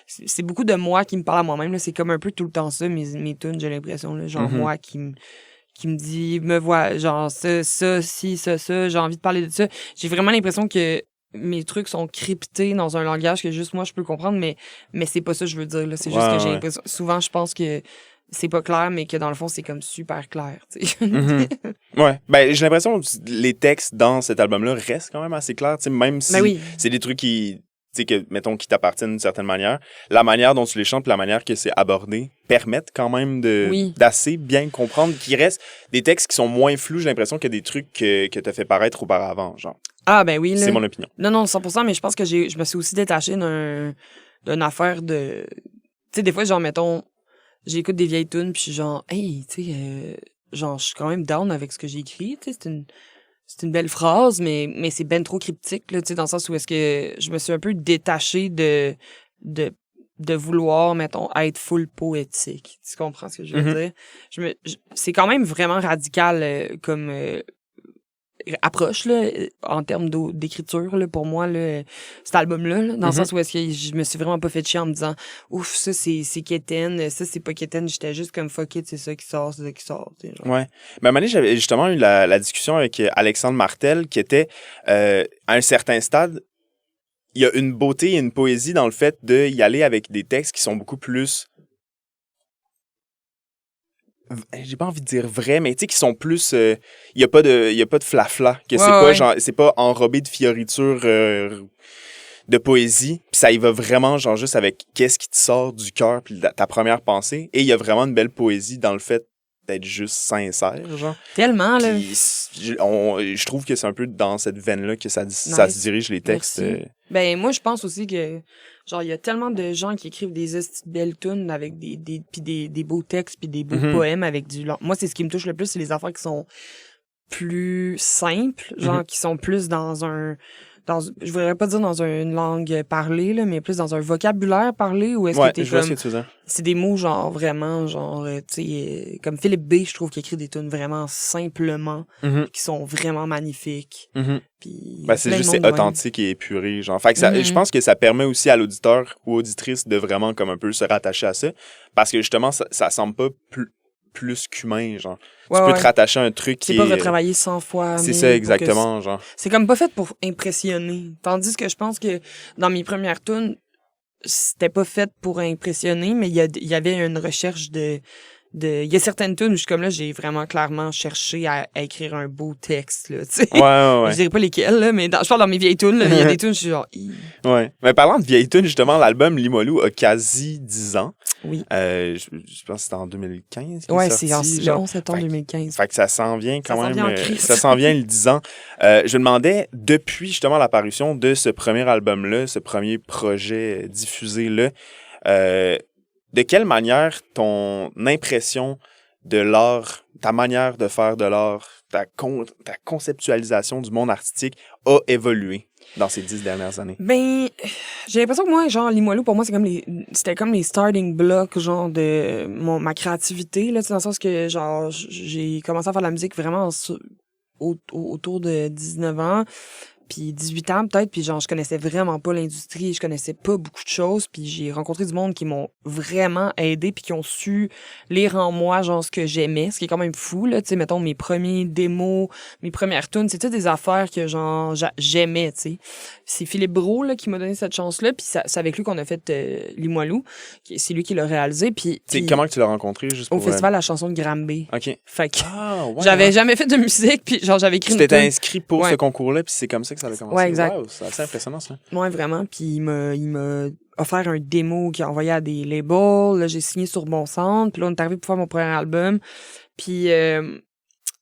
C'est beaucoup de moi qui me parle à moi-même, là. C'est comme un peu tout le temps ça, mes tunes, j'ai l'impression, là. Genre, moi qui me dit, me voit, genre, ça, j'ai envie de parler de ça. J'ai vraiment l'impression que mes trucs sont cryptés dans un langage que juste moi je peux comprendre, mais c'est pas ça que je veux dire, là. C'est juste que j'ai l'impression, souvent je pense que c'est pas clair, mais que dans le fond, c'est comme super clair, tu sais. Ouais. Ben, j'ai l'impression que les textes dans cet album-là restent quand même assez clairs, tu sais, même si Ben oui. c'est des trucs qui, tu sais, que, mettons, qui t'appartiennent d'une certaine manière. La manière dont tu les chantes, puis la manière que c'est abordé permettent quand même d'assez bien comprendre qu'il reste des textes qui sont moins flous, j'ai l'impression, que des trucs que t'as fait paraître auparavant, genre. Ah, ben oui, là. C'est mon opinion. Non, 100%, mais je pense que je me suis aussi détachée d'une affaire de... Tu sais, des fois, genre, mettons, j'écoute des vieilles tunes, puis je suis genre, hey, tu sais, genre, je suis quand même down avec ce que j'ai écrit, tu sais, c'est une belle phrase, mais c'est ben trop cryptique, là, tu sais, dans le sens où est-ce que je me suis un peu détachée de vouloir, mettons, être full poétique. Tu comprends ce que je veux dire? C'est quand même vraiment radical comme approche, là, en termes d'écriture, là, pour moi, là, cet album-là, là, dans le sens où est-ce que je me suis vraiment pas fait chier en me disant ouf, ça c'est quétaine, ça c'est pas quétaine, j'étais juste comme fuck it, c'est ça qui sort, tu sais, genre. Ouais. Mais à un moment donné, j'avais justement eu la discussion avec Alexandre Martel, qui était à un certain stade, il y a une beauté et une poésie dans le fait d'y aller avec des textes qui sont beaucoup plus, j'ai pas envie de dire vrai, mais tu sais, qui sont plus, il y a pas de flafla, que c'est pas genre, c'est pas enrobé de fioritures de poésie, puis ça y va vraiment genre juste avec qu'est-ce qui te sort du cœur puis ta première pensée, et il y a vraiment une belle poésie dans le fait d'être juste sincère, genre. Tellement, là. Puis, je trouve que c'est un peu dans cette veine-là que ça se dirige, les textes. Ben, moi, je pense aussi que, genre, il y a tellement de gens qui écrivent des belles tunes avec des beaux textes puis des beaux poèmes avec du long. Moi, c'est ce qui me touche le plus, c'est les affaires qui sont plus simples, genre, qui sont plus dans je voudrais pas dire dans une langue parlée, là, mais plus dans un vocabulaire parlé, ou est-ce que t'es je vois comme... ce que tu veux dire. C'est des mots, genre, vraiment, genre, tu sais, comme Philippe B, je trouve qu'il écrit des tunes vraiment simplement, qui sont vraiment magnifiques. Puis, ben, c'est juste, c'est authentique et épuré, genre. Fait que ça, je pense que ça permet aussi à l'auditeur ou auditrice de vraiment, comme un peu, se rattacher à ça. Parce que, justement, ça semble pas plus qu'humain, genre. Tu peux te rattacher à un truc qui est... C'est pas retravaillé 100 fois. C'est ça, exactement, genre. C'est comme pas fait pour impressionner. Tandis que je pense que dans mes premières tunes, c'était pas fait pour impressionner, mais il y avait une recherche il y a certaines tunes où je suis comme là, j'ai vraiment clairement cherché à écrire un beau texte, là, tu sais. Ouais. Je dirais pas lesquelles, là, mais je parle dans mes vieilles tunes, il y a des tunes, je suis genre... Ouais. Mais parlant de vieilles tunes, justement, l'album Limoilou a quasi 10 ans. Oui. Je pense que c'était en 2015. Ouais, c'est le 11 septembre 2015. Fait que ça s'en vient quand même. Ça s'en vient le 10 ans. Je me demandais, depuis justement l'apparition de ce premier album-là, ce premier projet diffusé-là, de quelle manière ton impression de l'art, ta manière de faire de l'art, ta conceptualisation du monde artistique a évolué dans ces 10 dernières années? Ben, j'ai l'impression que moi, genre, Limoilou, pour moi, c'était comme les starting blocks, genre, de ma créativité, là, dans le sens que, genre, j'ai commencé à faire de la musique vraiment autour de 19 ans. Puis 18 ans peut-être, puis genre je connaissais vraiment pas l'industrie, je connaissais pas beaucoup de choses, puis j'ai rencontré du monde qui m'ont vraiment aidé puis qui ont su lire en moi genre ce que j'aimais, ce qui est quand même fou là, tu sais, mettons mes premiers démos, mes premières tunes, c'était des affaires que genre j'aimais, tu sais. C'est Philippe Brault là qui m'a donné cette chance-là, puis c'est avec lui qu'on a fait Limoilou, c'est lui qui l'a réalisé, puis comment que tu l'as rencontré juste au festival La Chanson de Granby. OK. Fait que j'avais jamais fait de musique, puis genre j'avais écrit une tune. Tu t'étais inscrit pour ce concours-là, puis c'est comme ça que ça a commencé. Ouais, exact. Wow, c'est assez impressionnant, ça. Ouais, vraiment. Puis il m'a offert un démo qu'il a envoyé à des labels. Là, j'ai signé sur Bon Centre. Puis là, on est arrivé pour faire mon premier album. Puis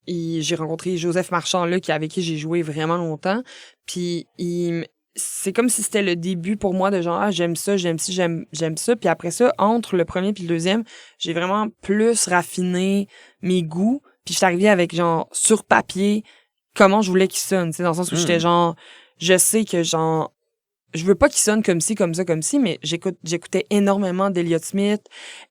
j'ai rencontré Joseph Marchand, là, avec qui j'ai joué vraiment longtemps. Puis c'est comme si c'était le début pour moi de genre, j'aime ça, j'aime ça. Puis après ça, entre le premier puis le deuxième, j'ai vraiment plus raffiné mes goûts. Puis je suis arrivée avec, genre, sur papier, comment je voulais qu'il sonne, tu sais, dans le sens où j'étais genre, je sais que genre, je veux pas qu'il sonne comme ci, mais j'écoutais énormément d'Elliott Smith,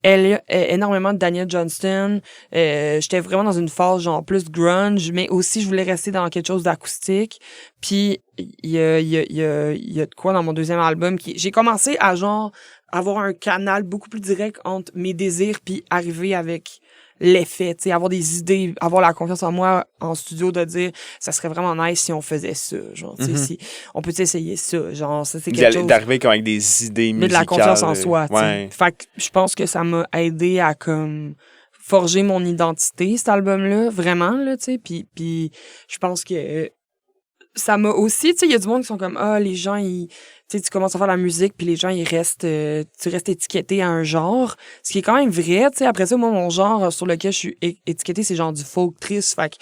énormément de Daniel Johnston, j'étais vraiment dans une phase genre plus grunge, mais aussi je voulais rester dans quelque chose d'acoustique, puis il y a de quoi dans mon deuxième album j'ai commencé à genre avoir un canal beaucoup plus direct entre mes désirs puis arriver avec l'effet, tu sais, avoir des idées, avoir la confiance en moi en studio de dire ça serait vraiment nice si on faisait ça, genre, tu sais, si on peut essayer ça, genre, ça c'est quelque chose. D'arriver comme avec des idées musicales. Mais de la confiance en soi, tu sais. Ouais. Fait que je pense que ça m'a aidé à comme forger mon identité, cet album-là, vraiment, là, tu sais, puis je pense que ça m'a aussi, tu sais, il y a du monde qui sont comme, les gens, ils, tu sais, tu commences à faire la musique, puis les gens, ils restent, tu restes étiqueté à un genre, ce qui est quand même vrai, tu sais. Après ça, moi, mon genre sur lequel je suis étiqueté, c'est genre du folk triste, fait que,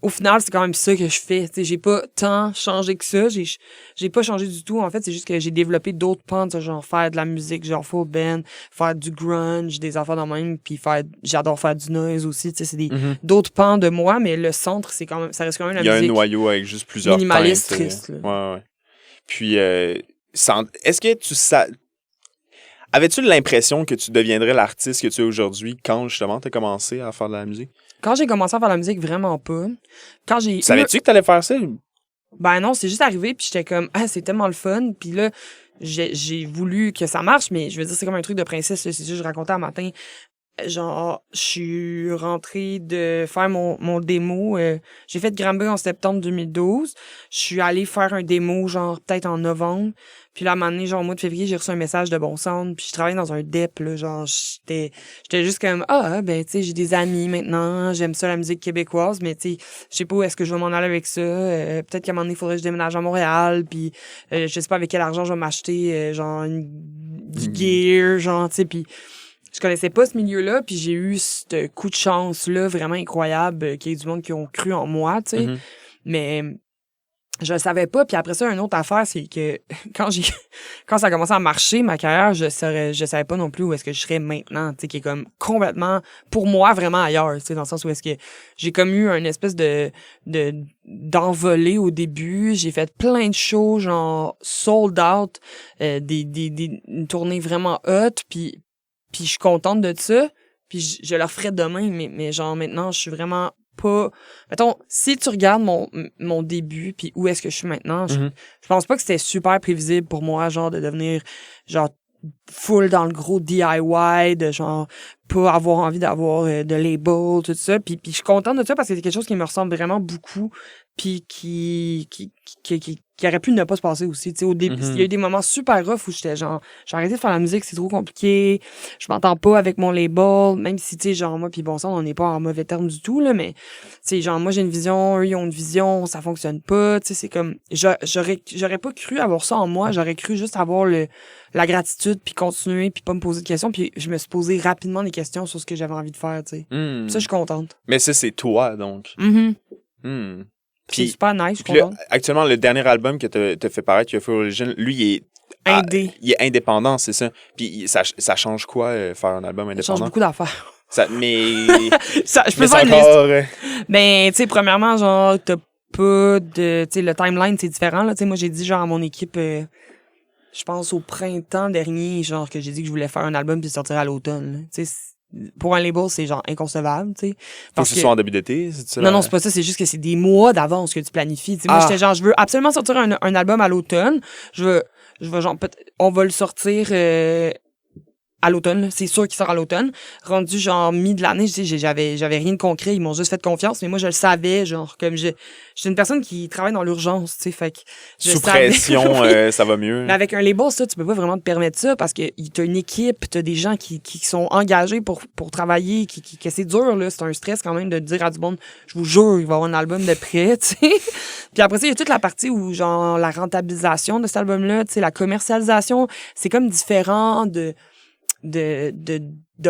au final, c'est quand même ça que je fais, tu sais. J'ai pas tant changé que ça, j'ai pas changé du tout, en fait, c'est juste que j'ai développé d'autres pans, genre faire de la musique, genre folk band, faire du grunge, des affaires dans même, puis j'adore faire du noise aussi, tu sais, c'est d'autres pans de moi, mais le centre, c'est quand même, ça reste quand même la musique. Il y a un noyau avec juste plusieurs minimaliste, teintes, triste, là. Ouais. Puis, est-ce que avais-tu l'impression que tu deviendrais l'artiste que tu es aujourd'hui quand, justement, tu as commencé à faire de la musique? Quand j'ai commencé à faire la musique, vraiment pas. Savais-tu que t'allais faire ça? Ben non, c'est juste arrivé, puis j'étais comme, c'est tellement le fun. Puis là, j'ai voulu que ça marche, mais je veux dire, c'est comme un truc de princesse, là. C'est juste, je racontais un matin, genre, je suis rentrée de faire mon démo. J'ai fait Granby en septembre 2012. Je suis allée faire un démo, genre, peut-être en novembre. Puis là, à un moment donné, genre, au mois de février, j'ai reçu un message de Bon Sound. Puis je travaillais dans un DEP, là. Genre, j'étais juste comme, ben, tu sais, j'ai des amis maintenant. J'aime ça, la musique québécoise. Mais, tu sais, je sais pas où est-ce que je vais m'en aller avec ça. Peut-être qu'à un moment donné, il faudrait que je déménage à Montréal. Puis, je sais pas avec quel argent je vais m'acheter, genre, du gear, genre, tu sais. Puis, je connaissais pas ce milieu-là. Puis, j'ai eu ce coup de chance-là, vraiment incroyable, qu'il y ait du monde qui ont cru en moi, tu sais. Mais je le savais pas. Puis après ça, une autre affaire, c'est que quand ça a commencé à marcher, ma carrière, je savais pas non plus où est-ce que je serais maintenant, tu sais, qui est comme complètement, pour moi, vraiment ailleurs, tu sais, dans le sens où est-ce que j'ai comme eu une espèce d'envolée au début. J'ai fait plein de shows, genre, sold out, une tournée vraiment hot, puis je suis contente de ça, puis je le referais demain, mais genre, maintenant, je suis vraiment pas... Mettons, si tu regardes mon début puis où est-ce que je suis maintenant, je pense pas que c'était super prévisible pour moi, genre, de devenir, genre, full dans le gros DIY, de genre, pas avoir envie d'avoir de label, tout ça. Puis je suis contente de ça parce que c'est quelque chose qui me ressemble vraiment beaucoup puis qui aurait pu ne pas se passer aussi. Tu sais, au début, il y a eu des moments super rough où j'étais genre, j'ai arrêté de faire la musique, c'est trop compliqué, je m'entends pas avec mon label, même si, tu sais, genre, moi puis Bon Sang, on n'est pas en mauvais termes du tout, là, mais, tu sais, genre, moi j'ai une vision, eux ils ont une vision, ça fonctionne pas, tu sais, c'est comme, j'aurais pas cru avoir ça en moi, j'aurais cru juste avoir la gratitude puis continuer puis pas me poser de questions, puis je me suis posé rapidement des questions sur ce que j'avais envie de faire, tu sais. Ça, je suis contente. Mais ça, c'est toi, donc. C'est super nice, je suis là, contente. actuellement, le dernier album que t'as fait paraître, qui a fait Origin, lui, il est indépendant, c'est ça. Puis ça change quoi, faire un album indépendant? Ça change beaucoup d'affaires. Je peux faire une liste. Ben, tu sais, premièrement, genre, t'as pas de... Tu sais, le timeline, c'est différent, là. Tu sais, moi, j'ai dit, genre, à mon équipe... je pense au printemps dernier, genre, que j'ai dit que je voulais faire un album puis sortir à l'automne. Tu sais, pour un label, c'est genre inconcevable, tu sais. Faut que ce soit en début d'été, c'est ça? Non, c'est pas ça, c'est juste que c'est des mois d'avance que tu planifies. Moi, j'étais genre, je veux absolument sortir un album à l'automne. Je veux genre, on va le sortir à l'automne, là. C'est sûr qu'il sort à l'automne. Rendu genre mi de l'année, j'avais rien de concret, ils m'ont juste fait confiance, mais moi je le savais, genre comme je suis une personne qui travaille dans l'urgence, tu sais, fait que sous pression, ça va mieux. Mais avec un label, ça, tu peux pas vraiment te permettre ça parce que t'as une équipe, t'as des gens qui sont engagés pour travailler, que c'est dur, là, c'est un stress quand même de dire à du monde, je vous jure, il va y avoir un album de prêt, tu sais. Puis après ça, il y a toute la partie où genre la rentabilisation de cet album-là, tu sais, la commercialisation, c'est comme différent de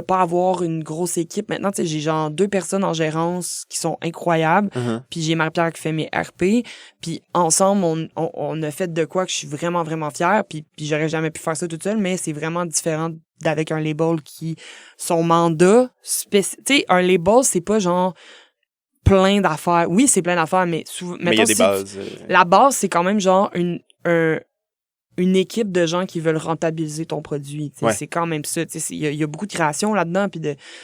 pas avoir une grosse équipe. Maintenant, tu sais, j'ai genre 2 personnes en gérance qui sont incroyables. Puis j'ai Marie-Pierre qui fait mes RP. Puis ensemble, on a fait de quoi que je suis vraiment, vraiment fière. Puis j'aurais jamais pu faire ça toute seule, mais c'est vraiment différent d'avec un label qui... Son mandat... Tu sais, un label, c'est pas genre plein d'affaires. Oui, c'est plein d'affaires, mais souvent... Mais il y a des bases. La base, c'est quand même genre une équipe de gens qui veulent rentabiliser ton produit. Ouais. C'est quand même ça. Il y a beaucoup de création là-dedans.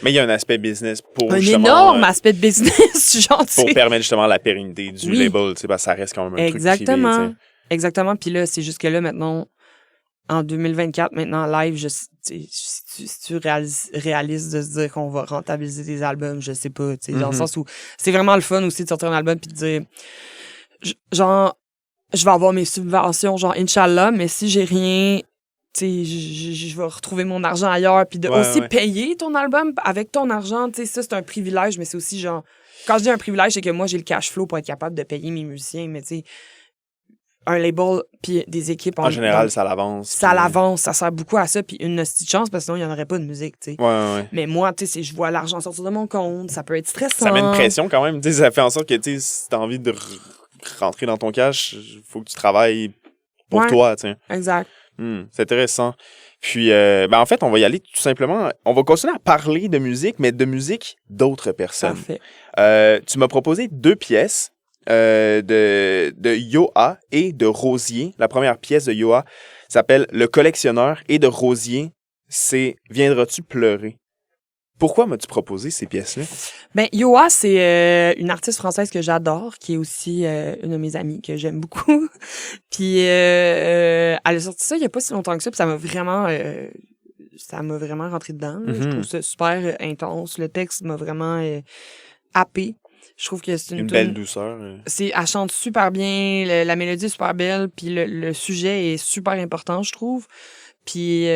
Mais il y a un aspect business pour un énorme aspect de business, genre, pour permettre justement la pérennité du label. Parce que ça reste quand même un truc privé. Exactement. Puis là, c'est juste que là, maintenant, en 2024, maintenant, live, si tu réalises de se dire qu'on va rentabiliser des albums, je sais pas, tu sais, dans le sens où c'est vraiment le fun aussi de sortir un album puis de dire, genre, je vais avoir mes subventions, genre, Inch'Allah, mais si j'ai rien, tu sais, je vais retrouver mon argent ailleurs, puis de aussi payer ton album avec ton argent, tu sais, ça, c'est un privilège, mais c'est aussi, genre, quand je dis un privilège, c'est que moi, j'ai le cash flow pour être capable de payer mes musiciens, mais tu sais, un label puis des équipes en général ça l'avance ça l'avance, ça sert beaucoup à ça puis une petite chance parce que sinon il y en aurait pas de musique, tu sais. Ouais. Mais moi, tu sais, je vois l'argent sortir de mon compte, ça peut être stressant. Ça met une pression quand même, tu sais, ça fait en sorte que tu sais si t'as envie de rentrer dans ton cash, faut que tu travailles pour toi, tu sais. Exact. C'est intéressant. Puis en fait, on va y aller tout simplement, on va continuer à parler de musique mais de musique d'autres personnes. Parfait. Tu m'as proposé 2 pièces. De Yoa et de Rosier. La première pièce de Yoa s'appelle Le collectionneur et de Rosier, c'est Viendras-tu pleurer? Pourquoi m'as-tu proposé ces pièces-là? Ben, Yoa, c'est une artiste française que j'adore, qui est aussi une de mes amies que j'aime beaucoup. Puis elle a sorti ça il y a pas si longtemps que ça, puis ça m'a vraiment rentré dedans. Je trouve ça super intense. Le texte m'a vraiment happé. Je trouve que c'est une belle douceur. Elle chante super bien, la mélodie est super belle, puis le sujet est super important, je trouve. Puis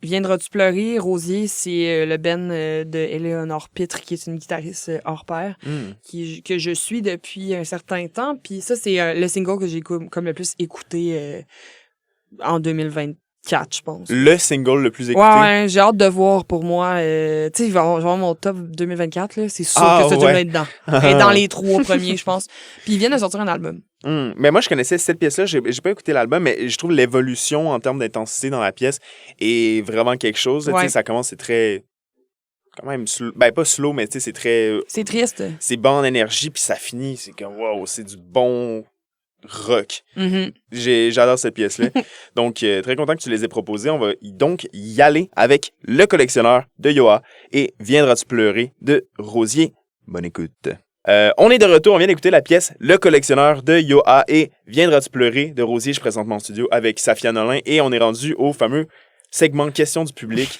Viendras-tu pleurer? Rosier, c'est le band de Éléonore Pitre, qui est une guitariste hors pair, que je suis depuis un certain temps. Puis ça, c'est le single que j'ai comme le plus écouté en 2024, je pense. Le single le plus écouté? Ouais, j'ai hâte de voir pour moi. Tu sais, je vais avoir mon top 2024, là. C'est sûr que ça va être dedans. Et dans les 3 premiers, je pense. Puis ils viennent de sortir un album. Mais moi, je connaissais cette pièce-là. J'ai pas écouté l'album, mais je trouve l'évolution en termes d'intensité dans la pièce est vraiment quelque chose. Tu sais, ça commence, c'est très... quand même pas slow, mais tu sais, c'est très... c'est triste. C'est bon en énergie, puis ça finit. C'est comme, wow, c'est du bon... rock. J'adore cette pièce-là. Donc, très content que tu les aies proposées. On va donc y aller avec Le collectionneur de Yoa et Viendras-tu pleurer de Rosier. Bonne écoute. On est de retour. On vient d'écouter la pièce Le collectionneur de Yoa et Viendras-tu pleurer de Rosier. Je présente mon studio avec Safia Nolin et on est rendu au fameux segment questions du public.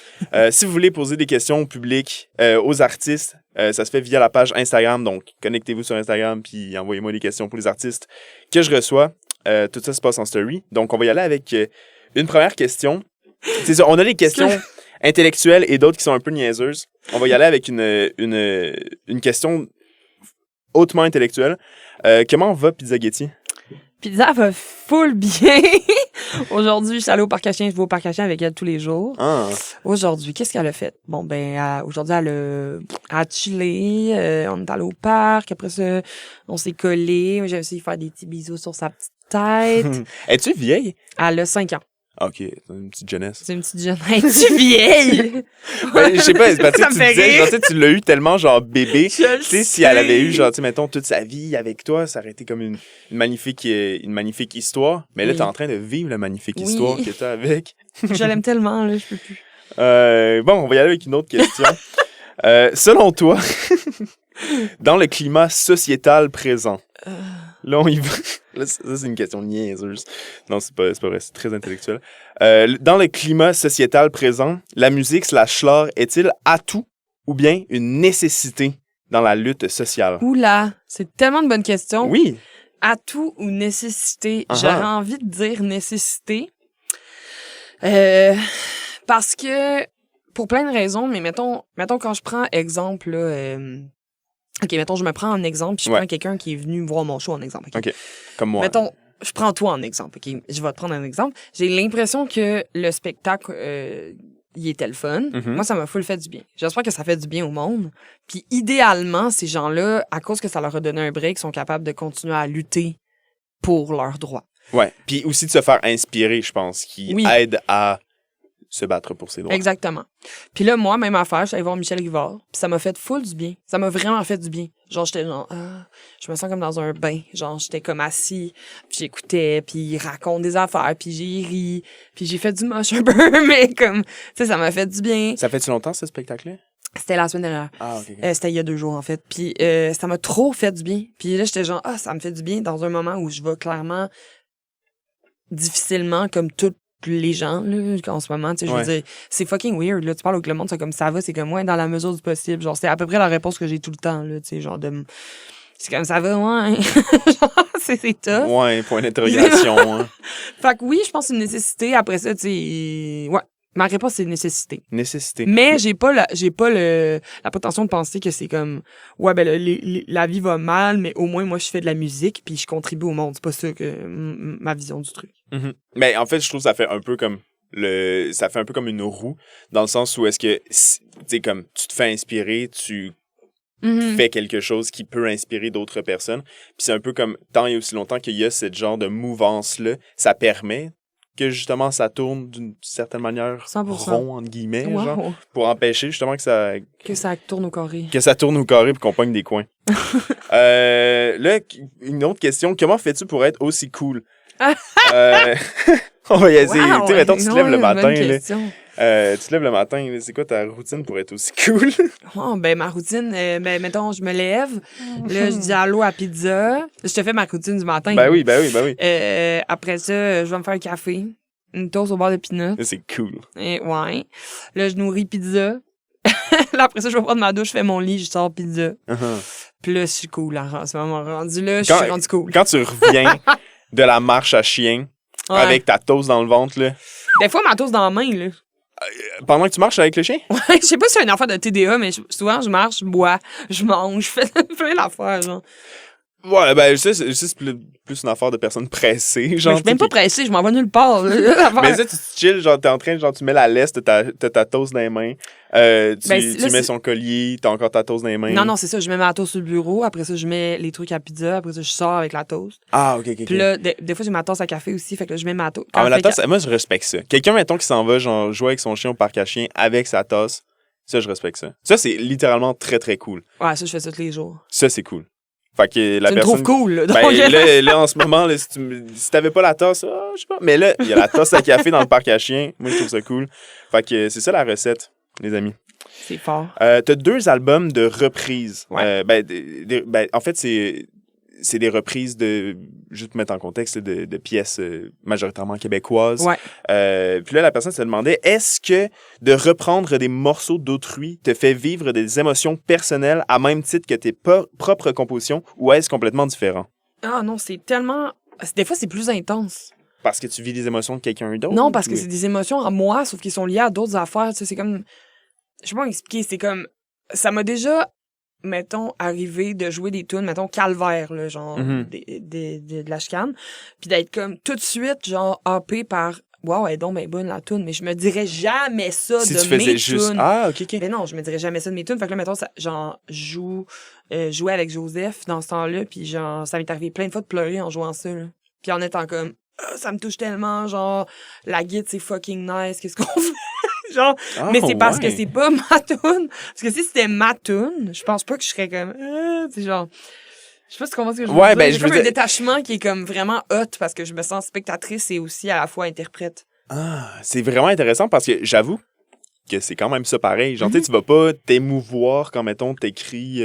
Si vous voulez poser des questions au public, aux artistes, ça se fait via la page Instagram. Donc, connectez-vous sur Instagram puis envoyez-moi des questions pour les artistes que je reçois. Tout ça se passe en story. Donc, on va y aller avec une première question. C'est ça, on a les questions intellectuelles et d'autres qui sont un peu niaiseuses. On va y aller avec une question hautement intellectuelle. Comment va Pizzaghetti? Pizza va full bien. Aujourd'hui, je suis allée au parc à chiens. Je vais au parc à chiens avec elle tous les jours. Aujourd'hui, qu'est-ce qu'elle a fait? Bon, ben, aujourd'hui, elle a chillé. On est allé au parc. Après ça, on s'est collés. J'ai essayé de faire des petits bisous sur sa petite tête. Es-tu vieille? Elle a 5 ans. OK, c'est une petite jeunesse. C'est une petite jeunesse. Es-tu vieille? Ben, je sais pas, c'est parce que Ça tu me fait disais, rire. genre, tu l'as eu tellement, genre, bébé. Tu sais, si sais. elle avait eu, genre, tu sais, mettons, toute sa vie avec toi, ça aurait été comme une magnifique histoire. Mais là, t'es en train de vivre la magnifique histoire que t'as avec. Je l'aime tellement, là, je peux plus. Bon, on va y aller avec une autre question. Selon toi, dans le climat sociétal présent, là, on y va. Là, ça, c'est une question niaiseuse. Non, c'est pas vrai, c'est très intellectuel. Dans le climat sociétal présent, la musique / l'art est-il atout ou bien une nécessité dans la lutte sociale? Oula, c'est tellement de bonnes questions. Oui. Atout ou nécessité? Uh-huh. J'aurais envie de dire nécessité. Parce que, pour plein de raisons, mais mettons quand je prends exemple, là, OK, mettons, je me prends en exemple, puis je prends quelqu'un qui est venu voir mon show en exemple. OK, comme moi. Mettons, je prends toi en exemple, OK? Je vais te prendre un exemple. J'ai l'impression que le spectacle, il était le fun. Moi, ça m'a full fait du bien. J'espère que ça fait du bien au monde. Puis idéalement, ces gens-là, à cause que ça leur a donné un break, sont capables de continuer à lutter pour leurs droits. Ouais, puis aussi de se faire inspirer, je pense, qui aide à se battre pour ses droits. Exactement. Puis là, moi, même affaire, je suis allée voir Michel Rivard, puis ça m'a fait full du bien. Ça m'a vraiment fait du bien. Genre, j'étais genre, je me sens comme dans un bain. Genre, j'étais comme assis, puis j'écoutais, puis il raconte des affaires, puis j'ai ri, puis j'ai fait du moche un peu, mais comme, tu sais, ça m'a fait du bien. Ça fait-tu longtemps, ce spectacle-là? C'était la semaine dernière. Ah, OK. C'était il y a 2 jours, en fait. Puis ça m'a trop fait du bien. Puis là, j'étais genre, ça me fait du bien dans un moment où je vais clairement difficilement comme tous les gens, là, en ce moment, tu sais, je veux dire, c'est fucking weird, là. Tu parles avec le monde, c'est comme ça va, c'est comme, ouais, dans la mesure du possible. Genre, c'est à peu près la réponse que j'ai tout le temps, là, tu sais, genre c'est comme ça va, ouais. Genre, c'est tough. Ouais, point d'interrogation. Hein. Fait que oui, je pense que c'est une nécessité. Après ça, tu sais, ouais. Ma réponse, c'est nécessité. Nécessité. Mais j'ai pas la prétention de penser que c'est comme, ouais, ben, la vie va mal, mais au moins, moi, je fais de la musique puis je contribue au monde. C'est pas ça que ma vision du truc. Mm-hmm. Mais en fait, je trouve que ça fait un peu comme une roue, dans le sens où est-ce que, tu sais, comme, tu te fais inspirer, tu fais quelque chose qui peut inspirer d'autres personnes. Puis c'est un peu comme, tant et aussi longtemps qu'il y a ce genre de mouvance-là, ça permet que justement ça tourne d'une certaine manière 100%. rond, entre guillemets, Wow. genre, pour empêcher justement que ça tourne au carré. Que ça tourne au carré puis qu'on pogne des coins. Là, une autre question, comment fais-tu pour être aussi cool? On va y essayer. Wow, Tu sais, mettons, tu te lèves le matin, là. Tu te lèves le matin, là, c'est quoi ta routine pour être aussi cool? Oh, ben, ma routine, mettons, je me lève, là, je dis allô à pizza. Je te fais ma routine du matin. Ben oui. Après ça, je vais me faire un café, une toast au beurre de peanut. C'est cool. Ouais. Là, je nourris pizza. Là, après ça, je vais prendre ma douche, je fais mon lit, je sors pizza. Puis là, je suis cool, là, en ce moment. Rendu là, je suis rendu cool. Quand tu reviens de la marche à chien, avec ta toast dans le ventre, là. Des fois, ma toast dans la main, là. Pendant que tu marches avec le chien? Ouais, je sais pas si c'est une affaire de TDA, mais souvent, je marche, je bois, je mange, je fais plein d'affaires, genre. Ouais, ben, je sais, c'est plus une affaire de personnes pressées, genre. Mais je suis même pas pressée, je m'en vais nulle part, là. Mais ça, tu chill, genre, t'es en train, genre, tu mets la laisse, t'as ta toast dans les mains, tu mets son collier, t'as encore ta toast dans les mains. Non, c'est ça, je mets ma toast sur le bureau, après ça, je mets les trucs à pizza, après ça, je sors avec la toast. Ah, ok. Puis là, des fois, j'ai ma tasse à café aussi, fait que là, je mets ma toast. Ah, mais la tasse, moi, je respecte ça. Quelqu'un, mettons, qui s'en va, genre, jouer avec son chien au parc à chiens avec sa tasse, ça, je respecte ça. Ça, c'est littéralement très, très cool. Ouais, ça, je fais ça tous les jours. Ça, c'est cool. Fait que la tu personne. me trouves cool, là. Donc... Ben, là, en ce moment, là, si t'avais pas la tasse, je sais pas. Mais là, il y a la tasse à café dans le parc à chiens. Moi, je trouve ça cool. Fait que c'est ça la recette, les amis. C'est fort. T'as 2 albums de reprises. Ouais. En fait, c'est des reprises de, juste pour mettre en contexte, de pièces majoritairement québécoises. Ouais. Puis là, la personne se demandait, est-ce que de reprendre des morceaux d'autrui te fait vivre des émotions personnelles à même titre que tes propres compositions, ou est-ce complètement différent? Ah non, c'est tellement... Des fois, c'est plus intense. Parce que tu vis les émotions de quelqu'un d'autre? Non, parce que c'est des émotions à moi, sauf qu'ils sont liées à d'autres affaires. Tu sais, c'est comme... Je sais pas expliquer, c'est comme... Ça m'a déjà... mettons, arrivé de jouer des tunes, mettons, calvaire, là, genre, de la chicane, puis d'être comme, tout de suite, genre, happé par, wow, elle est donc ben bonne, la tune, mais je me dirais jamais ça si de tu mes faisais juste... tunes. Ah, OK. Mais non, je me dirais jamais ça de mes tunes, fait que là, mettons, ça, genre, jouer avec Joseph dans ce temps-là, puis genre, ça m'est arrivé plein de fois de pleurer en jouant ça, là. Puis en étant comme, ça me touche tellement, genre, la guitare, c'est fucking nice, qu'est-ce qu'on fait? Genre, mais c'est parce que c'est pas ma toune. Parce que si c'était ma toune, je pense pas que je serais comme, c'est genre, je sais pas si tu comprends ce que je veux dire. Ben, j'ai comme un détachement qui est comme vraiment hot parce que je me sens spectatrice et aussi à la fois interprète. Ah, c'est vraiment intéressant parce que j'avoue que c'est quand même ça pareil. Genre, tu vas pas t'émouvoir quand, mettons, t'écris,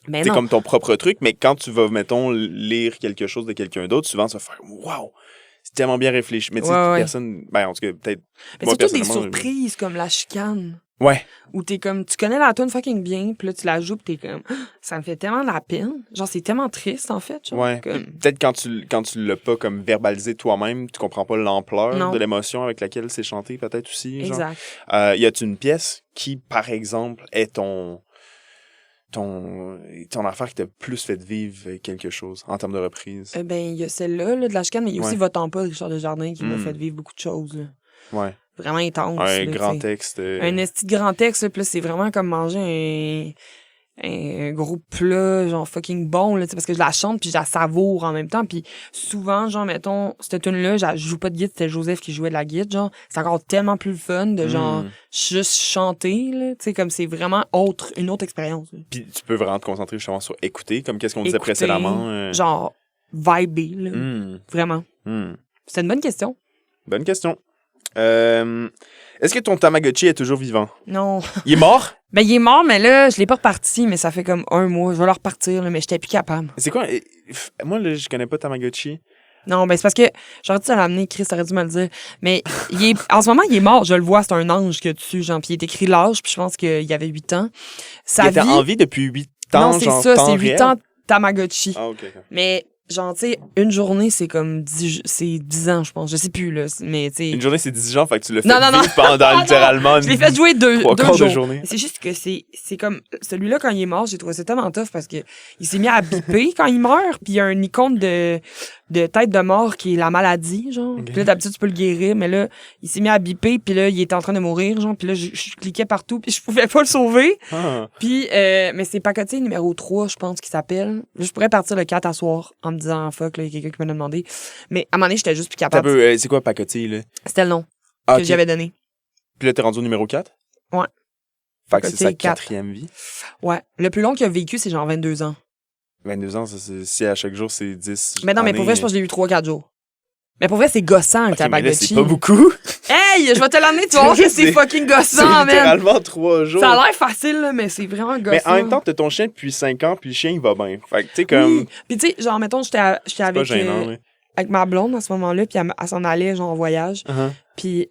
Mais t'es non. comme ton propre truc, mais quand tu vas, mettons, lire quelque chose de quelqu'un d'autre, souvent, tu vas faire, wow! C'est tellement bien réfléchi. Mais tu sais, personne. Ben, en tout cas, peut-être. Mais c'est toutes des surprises comme la chicane. Ouais. Où t'es comme, tu connais la tune fucking bien, puis là, tu la joues, pis t'es comme, ça me fait tellement de la peine. Genre, c'est tellement triste, en fait. Genre, ouais. Comme... Peut-être quand tu l'as pas comme verbalisé toi-même, tu comprends pas l'ampleur de l'émotion avec laquelle c'est chanté, peut-être aussi. Exact. Y a-tu une pièce qui, par exemple, est ton affaire qui t'a plus fait vivre quelque chose en termes de reprise? Ben, il y a celle-là, là, de la chicane, mais il y a aussi Va-t'en pas de Richard Desjardins qui m'a fait vivre beaucoup de choses, là. Ouais. Vraiment intense. Un là, grand t'sais. texte. Un esti de grand texte, là, puis là, c'est vraiment comme manger un gros plat, genre fucking bon, là, parce que je la chante puis je la savoure en même temps. Puis souvent, genre, mettons, cette tune-là, je joue pas de guitare, c'était Joseph qui jouait de la guitare, genre, c'est encore tellement plus le fun de, genre, juste chanter, là, tu sais, comme c'est vraiment une autre expérience. Puis tu peux vraiment te concentrer justement sur écouter, comme qu'est-ce qu'on disait précédemment. Genre, vibrer, là, vraiment. C'est une bonne question. Bonne question. Est-ce que ton Tamagotchi est toujours vivant? Non. Il est mort? Ben, il est mort, mais là, je l'ai pas reparti, mais ça fait comme 1 mois. Je vais le repartir, là, mais j'étais plus capable. C'est quoi? Moi, là, je connais pas Tamagotchi. Non, ben c'est parce que j'aurais dû te l'amener, Chris, t'aurais dû me le dire. Mais en ce moment, il est mort, je le vois, c'est un ange que dessus, genre, puis il est écrit l'âge, puis je pense qu'il y avait 8 ans. Il était en vie depuis 8 ans, non, c'est genre ça, temps c'est 8 réel? ans Tamagotchi. Ah, OK. Mais, genre, tu sais, une journée, c'est comme 10 ans, je pense. Je sais plus, là. Mais, tu sais. Une journée, c'est 10 jours, fait que tu l'as fait Non, non, non. vivre pendant Non. littéralement Je l'ai fait jouer deux trois quarts jours. de journée. Mais c'est juste que c'est comme... Celui-là, quand il est mort, j'ai trouvé ça tellement tough parce que il s'est mis à biper quand il meurt, puis il y a une icône de tête de mort qui est la maladie, genre. Okay. Puis là, d'habitude, tu peux le guérir, mais là, il s'est mis à biper, puis là, il était en train de mourir, genre. Puis là, je cliquais partout, puis je pouvais pas le sauver. Ah. Puis, mais c'est Pacotier numéro 3, je pense, qui s'appelle. Là, je pourrais partir le 4 à soir en me disant, fuck, là, il y a quelqu'un qui m'a demandé. Mais à un moment donné, j'étais juste plus capable. C'est quoi Pacotier, là? C'était le nom Ah, que j'avais donné. Puis là, t'es rendu au numéro 4? Ouais. Fait que c'est sa Pacotier, 4. 4e vie. Ouais. Le plus long qu'il a vécu, c'est genre 22 ans. 22 ans, si à chaque jour, c'est 10 Mais non, mais pour vrai, je pense que je l'ai eu 3-4 jours. Mais pour vrai, c'est gossant, le okay, mais là, Tamagotchi. c'est pas beaucoup. Hey, je vais te l'amener, tu vas voir que c'est fucking gossant, C'est man. littéralement 3 jours. Ça a l'air facile, là, mais c'est vraiment gossant. Mais en même temps, t'as ton chien depuis 5 ans, puis le chien, il va bien. Fait que, tu sais, comme... Oui. Puis tu sais, genre, mettons, j'étais avec... pas gênant, oui. Avec ma blonde à ce moment-là, puis elle s'en allait, genre, en voyage. Uh-huh. Puis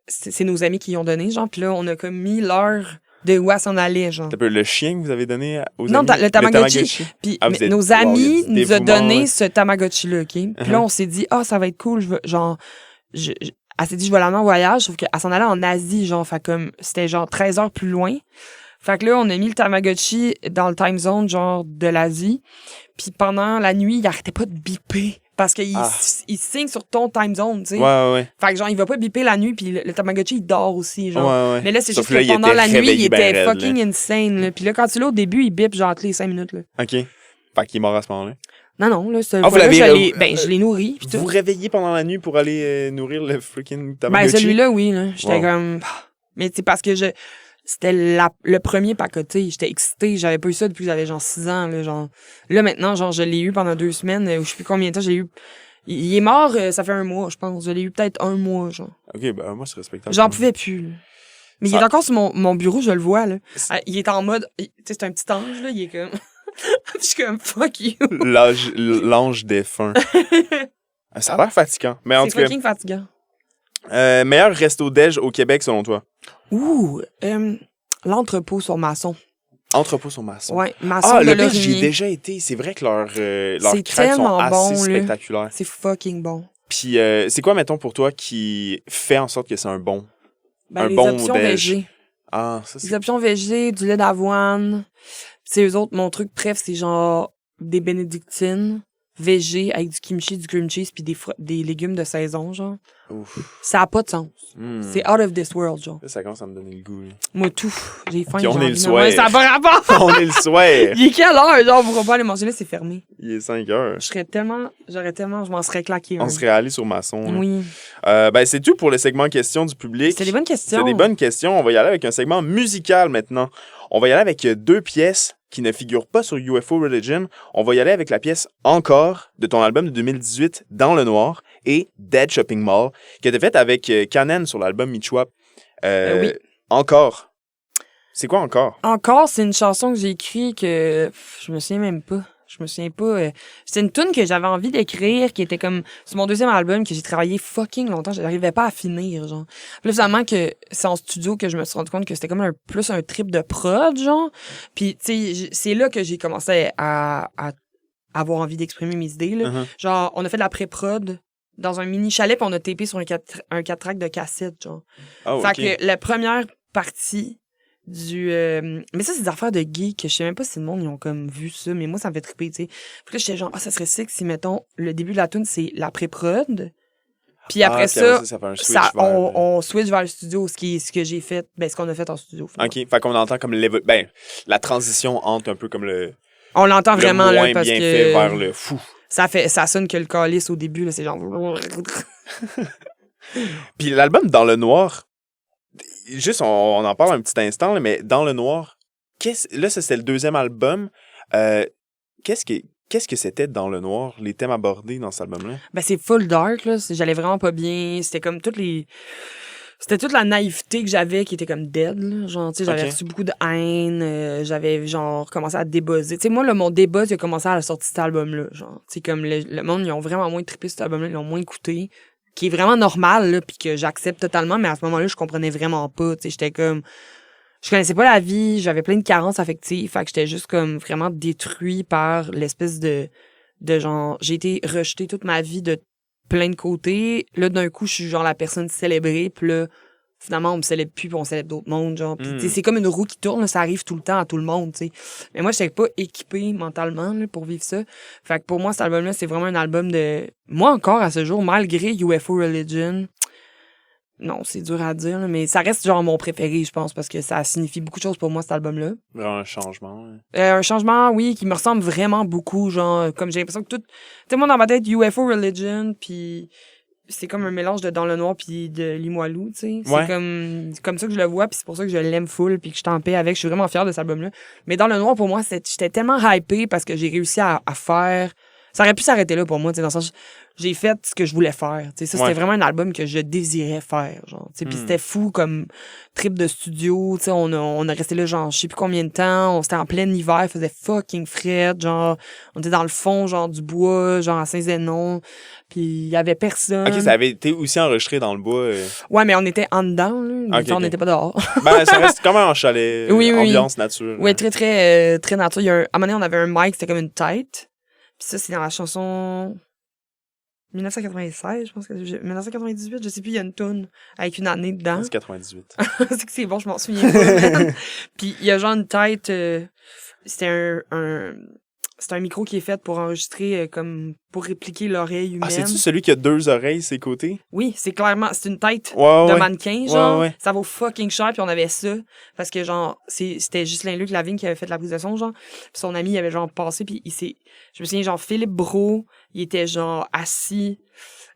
c'est nos amis qui y ont donné, genre. Puis là, on a comme mis l'heure de où elle s'en allait, genre. T'as peu le chien que vous avez donné aux Non, amis? le Tamagotchi. Puis nos amis nous ont donné ce Tamagotchi-là, OK? Puis là, on s'est dit, ça va être cool. Elle s'est dit, je vais l'amener en voyage, sauf qu'elle s'en allait en Asie, genre. Fait comme, c'était genre 13 heures plus loin. Fait que là, on a mis le Tamagotchi dans le time zone, genre, de l'Asie. Puis pendant la nuit, il arrêtait pas de biper. Parce qu'il il signe sur ton time zone, tu sais. Ouais. Fait que genre, il va pas biper la nuit, puis le Tamagotchi, il dort aussi, genre. Ouais. Mais là, c'est sauf juste que là, pendant la nuit, il était raide, fucking là. insane, là. Puis là, quand tu l'as au début, il bip, genre, tous les 5 minutes, là. OK. Fait qu'il est mort à ce moment-là. Non, là, c'est vous l'avez... je l'ai nourri, puis tout. Vous réveillez pendant la nuit pour aller nourrir le freaking Tamagotchi? Ben, celui-là, oui, là. J'étais comme... Mais c'est parce que c'était le premier pacoté. J'étais excitée. J'avais pas eu ça depuis que j'avais genre 6 ans, là, genre. Là, maintenant, genre, je l'ai eu pendant 2 semaines, ou je sais plus combien de temps j'ai eu. Il est mort, ça fait 1 mois, je pense. Je l'ai eu peut-être 1 mois, genre. OK, ben moi, c'est respectable. J'en pouvais plus, là. Mais il est encore sur mon bureau, je le vois, là. Il est en mode... Tu sais, c'est un petit ange, là. Il est comme... Je suis comme, fuck you. L'ange défunt. Ça a l'air fatigant. Mais en tout cas... C'est fucking fatigant. Meilleur resto-déj au Québec, selon toi? Ouh, l'entrepôt sur Masson. Entrepôt sur Masson. Ouais, Masson de le Lorimier. j'y ai déjà été. C'est vrai que leurs c'est crêpes sont tellement assez bon, spectaculaires. C'est fucking bon. Puis, c'est quoi, mettons, pour toi, qui fait en sorte que c'est un bon Les bon options déj? végé. Ah, ça, c'est... Les options végé, du lait d'avoine. C'est eux autres, mon truc, bref, c'est genre des bénédictines végé avec du kimchi, du cream cheese puis des légumes de saison, genre. Ouf. Ça a pas de sens. C'est out of this world, genre. Là, ça commence à me donner le goût. Là. Moi, tout. J'ai faim. Puis on j'ai est envie le de- soir. Ouais, ça a pas rapport. On est le soir. Il est quelle heure? Genre, on pourra pas aller manger là, c'est fermé. Il est 5 heures. Je m'en serais claqué. On serait allé sur Masson. Là. Oui. Ben, c'est tout pour le segment questions du public. C'est des bonnes questions. C'est des bonnes questions. On va y aller avec un segment musical maintenant. On va y aller avec 2 pièces qui ne figurent pas sur UFO Religion. On va y aller avec la pièce Encore de ton album de 2018, Dans le Noir, et Dead Shopping Mall, qui a été faite avec Kanen sur l'album Michwap. Oui. Encore. C'est quoi Encore? Encore, c'est une chanson que j'ai écrite que je me souviens même pas. C'était une tune que j'avais envie d'écrire, qui était comme c'est mon 2e album que j'ai travaillé fucking longtemps. Je n'arrivais pas à finir, genre. Puis là, finalement, que c'est en studio que je me suis rendu compte que c'était comme plus un trip de prod, genre. Puis, tu sais, c'est là que j'ai commencé à avoir envie d'exprimer mes idées, là. Uh-huh. Genre, on a fait de la pré-prod dans un mini chalet, puis on a tapé sur un 4-track de cassette, genre. Oh, Fait ok. que la première partie mais ça, c'est des affaires de geeks. Je sais même pas si le monde, ils ont comme vu ça, mais moi, ça me fait triper, tu sais. Puis là, j'étais genre, ça serait sick si, mettons, le début de la tune c'est la pré-prod. Puis après ça, ça fait un switch ça, vers... on switch vers le studio, ce que j'ai fait, ce qu'on a fait en studio. Finalement. OK, fait qu'on entend comme la transition entre un peu comme le On l'entend vraiment, moins là, parce bien que fait vers le fou. ça sonne que le calice au début, là, c'est genre... Puis l'album Dans le Noir, juste, on en parle un petit instant, là, mais Dans le Noir, là, ça, c'était le 2e album. Qu'est-ce que c'était Dans le Noir, les thèmes abordés dans cet album-là? Ben, c'est full dark, là. J'allais vraiment pas bien. C'était comme toutes les... C'était toute la naïveté que j'avais qui était comme dead, là. Genre, tu sais, j'avais reçu beaucoup de haine, j'avais, genre, commencé à débuzzer. Tu sais, moi, là, mon débuzz, il a commencé à la sortie de cet album-là, genre. Tu sais, comme le monde, ils ont vraiment moins trippé cet album-là, ils l'ont moins écouté, qui est vraiment normal, là, puis que j'accepte totalement, mais à ce moment-là, je comprenais vraiment pas, tu sais, j'étais comme... Je connaissais pas la vie, j'avais plein de carences affectives, fait que j'étais juste comme vraiment détruit par l'espèce de genre... J'ai été rejetée toute ma vie de plein de côtés. Là, d'un coup, je suis genre la personne célébrée, puis là, finalement, on me célèbre plus, puis on célèbre d'autres mondes, genre. Puis, tu sais, c'est comme une roue qui tourne, là, ça arrive tout le temps à tout le monde, tu sais. Mais moi, j'étais pas équipée mentalement, là, pour vivre ça. Fait que pour moi, cet album-là, c'est vraiment un album de... Moi, encore, à ce jour, malgré UFO Religion... Non, c'est dur à dire, là, mais ça reste genre mon préféré, je pense, parce que ça signifie beaucoup de choses pour moi, cet album-là. Un changement. Un changement, oui, qui me ressemble vraiment beaucoup, genre, comme j'ai l'impression que tout... Tu sais, moi, dans ma tête, UFO Religion, puis c'est comme un mélange de Dans le Noir puis de Limoilou, tu sais. C'est comme ça que je le vois, puis c'est pour ça que je l'aime full, puis que je suis en paix avec. Je suis vraiment fière de cet album-là. Mais Dans le Noir, pour moi, j'étais tellement hypée parce que j'ai réussi à faire... Ça aurait pu s'arrêter là pour moi, tu sais, dans le sens... J'ai fait ce que je voulais faire. Tu sais, ça, c'était vraiment un album que je désirais faire, genre. Tu sais, puis c'était fou comme trip de studio. Tu sais, on a resté là, genre, je sais plus combien de temps. On était en plein hiver, il faisait fucking frais, genre. On était dans le fond, genre, du bois, genre, à Saint-Zénon. Puis il y avait personne. OK, ça avait été aussi enregistré dans le bois. Ouais, mais on était en dedans, là. On n'était pas dehors. Ben, ça reste comme un chalet. Ambiance nature. Oui, très, très, très nature. À un moment donné, on avait un mic, c'était comme une tête. Puis ça, c'est dans la chanson... 1996, je pense que 1998, je sais plus, il y a une toune avec une année dedans. C'est 98. C'est que c'est bon, je m'en souviens pas. Puis il y a genre une tête, c'était un micro qui est fait pour enregistrer, comme pour répliquer l'oreille humaine. Ah, c'est-tu celui qui a 2 oreilles, ses côtés? Oui, c'est clairement, c'est une tête de mannequin, genre. Ouais. Ça vaut fucking cher, puis on avait ça. Parce que, genre, c'était Ghislain-Luc Lavigne qui avait fait la prise de son, genre. Puis son ami, il avait, genre, passé, puis je me souviens, genre, Philippe Brault, il était, genre, assis,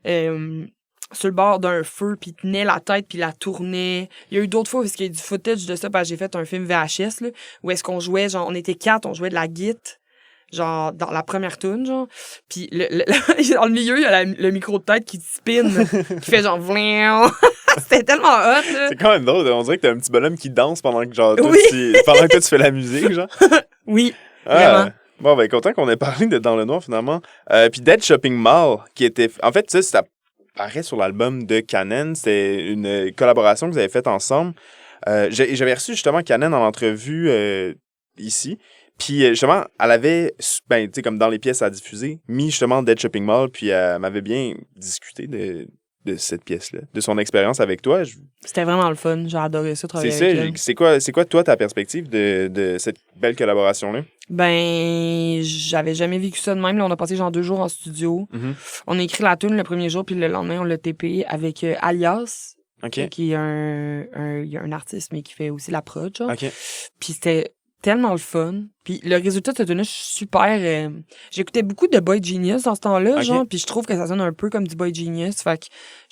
sur le bord d'un feu, puis il tenait la tête, puis il la tournait. Il y a eu d'autres fois, parce qu'il y a eu du footage de ça, parce que j'ai fait un film VHS, là, où est-ce qu'on jouait, genre, on était 4, on jouait de la guitare. Genre, dans la première tune, genre. Puis dans le milieu, il y a le micro de tête qui spin, qui fait genre... C'était tellement hot, là. C'est quand même drôle. On dirait que t'as un petit bonhomme qui danse pendant que, genre, pendant que toi, tu fais la musique, genre. Oui, vraiment. Bon, ben, content qu'on ait parlé de Dans le Noir, finalement. Puis Dead Shopping Mall, qui était... En fait, ça paraît sur l'album de Kanen. C'était une collaboration que vous avez faite ensemble. J'avais reçu, justement, Kanen en entrevue ici. Puis, justement, elle avait, ben, tu sais, comme dans les pièces à diffuser, mis justement Dead Shopping Mall, puis elle m'avait bien discuté de cette pièce-là, de son expérience avec toi. C'était vraiment le fun. J'ai adoré ça, travailler avec elle. C'est quoi, toi, ta perspective de cette belle collaboration-là? Ben, j'avais jamais vécu ça de même. Là, on a passé genre 2 jours en studio. Mm-hmm. On a écrit la tune le premier jour, puis le lendemain, on l'a TP avec Alias, qui est un artiste, mais qui fait aussi la prod, genre. Okay. Puis c'était tellement le fun. Puis le résultat de cette tune-là, je suis super... J'écoutais beaucoup de Boy Genius dans ce temps-là, genre, puis je trouve que ça sonne un peu comme du Boy Genius. Fait que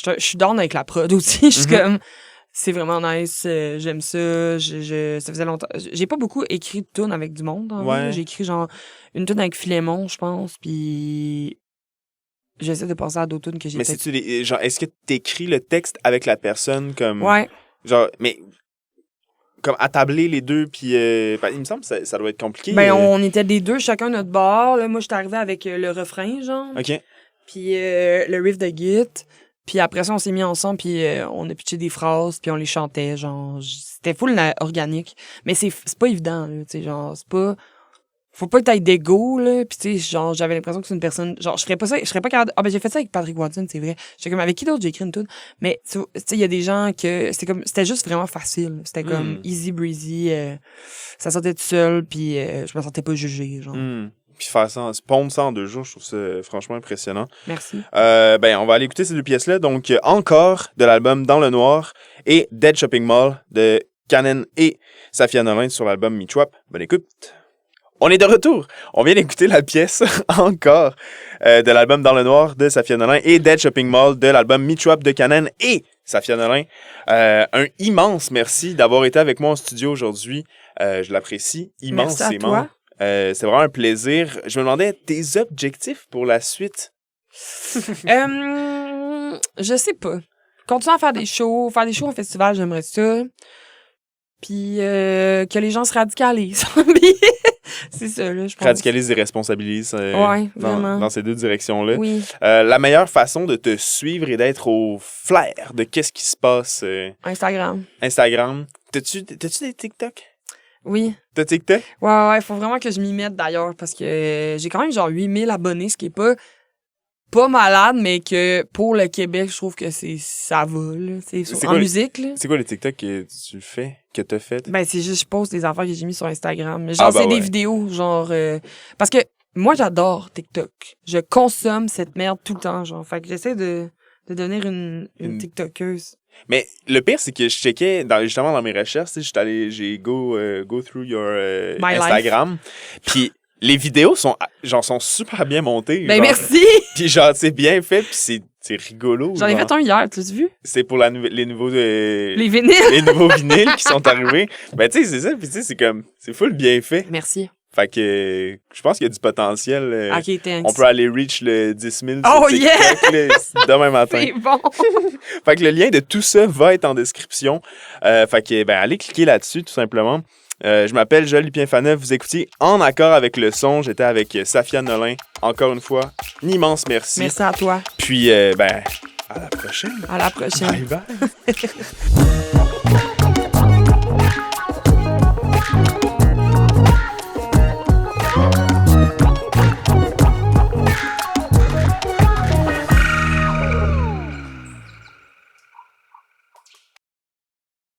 je suis down avec la prod aussi. Je suis comme... C'est vraiment nice, j'aime ça. Ça faisait longtemps... J'ai pas beaucoup écrit de tunes avec du monde, en vrai. J'ai écrit genre une tune avec Philémon, je pense, puis... J'essaie de penser à d'autres tunes que j'ai fait. Mais genre, est-ce que t'écris le texte avec la personne comme... Ouais. Genre, mais... Comme attabler les deux, puis il me semble que ça doit être compliqué. Ben, on était des deux, chacun notre bord. Là, moi, j'étais arrivée avec le refrain, genre. OK. Puis le riff de git. Puis après ça, on s'est mis ensemble, puis on a pitché des phrases, puis on les chantait, genre. C'était full organique. Mais c'est pas évident, là, tu sais, genre, c'est pas... Faut pas que t'ailles d'égo, là. Puis tu sais, genre, j'avais l'impression que c'est une personne... Genre, je serais pas capable... Ah ben, j'ai fait ça avec Patrick Watson, c'est vrai. J'étais comme, avec qui d'autre j'ai écrit une tune? Mais, tu sais, il y a des gens que... C'était juste vraiment facile. C'était comme easy breezy. Ça sortait tout seul, puis je me sentais pas jugée, genre. Puis faire ça, pondre ça en 2 jours, je trouve ça franchement impressionnant. Merci. Ben, on va aller écouter ces 2 pièces-là. Donc, encore de l'album Dans le Noir et Dead Shopping Mall de Kanen et Safia Nolin sur l'album Me Chop. Bonne écoute. On est de retour. On vient d'écouter la pièce encore de l'album Dans le Noir de Safia Nolin et Dead Shopping Mall de l'album Me Chop de Kanen et Safia Nolin. Un immense merci d'avoir été avec moi en studio aujourd'hui. Je l'apprécie immensément. C'est vraiment un plaisir. Je me demandais tes objectifs pour la suite. Je sais pas. continuer à faire des shows en festival, j'aimerais ça. Puis que les gens se radicalisent. C'est ça, là, je pense. Radicalise et responsabilise vraiment. dans ces deux directions-là. Oui. La meilleure façon de te suivre et d'être au flair de qu'est-ce qui se passe. Instagram. T'as-tu des TikTok? Oui. T'as TikTok? Ouais, faut vraiment que je m'y mette d'ailleurs parce que j'ai quand même genre 8000 abonnés, ce qui est pas malade, mais que pour le Québec, je trouve que ça va, là. En musique, là. C'est quoi les TikTok que tu fais, que t'as fait? Ben, c'est juste, je poste des affaires que j'ai mis sur Instagram. Mais genre, c'est des vidéos, genre... parce que moi, j'adore TikTok. Je consomme cette merde tout le temps, genre. Fait que j'essaie de devenir une TikTokeuse. Mais le pire, c'est que je checkais, justement, dans mes recherches, j'ai go through your Instagram. Puis... Les vidéos sont super bien montées. Ben, merci! Puis genre, c'est bien fait, puis c'est rigolo. J'en ai fait un hier, tu l'as vu? C'est pour les nouveaux... les vinyles! Les nouveaux vinyles qui sont arrivés. Ben, tu sais, c'est ça, puis tu sais, c'est full bien fait. Merci. Fait que je pense qu'il y a du potentiel. OK, thanks. On peut aller reach le 10 000 sur TikTok demain matin. C'est bon! Fait que le lien de tout ça va être en description. Fait que, ben, allez cliquer là-dessus, tout simplement. Je m'appelle Joël Lupien-Faneuf. Vous écoutez En accord avec le son. J'étais avec Safia Nolin. Encore une fois, un immense merci. Merci à toi. Puis, à la prochaine. À la prochaine. Bye bye.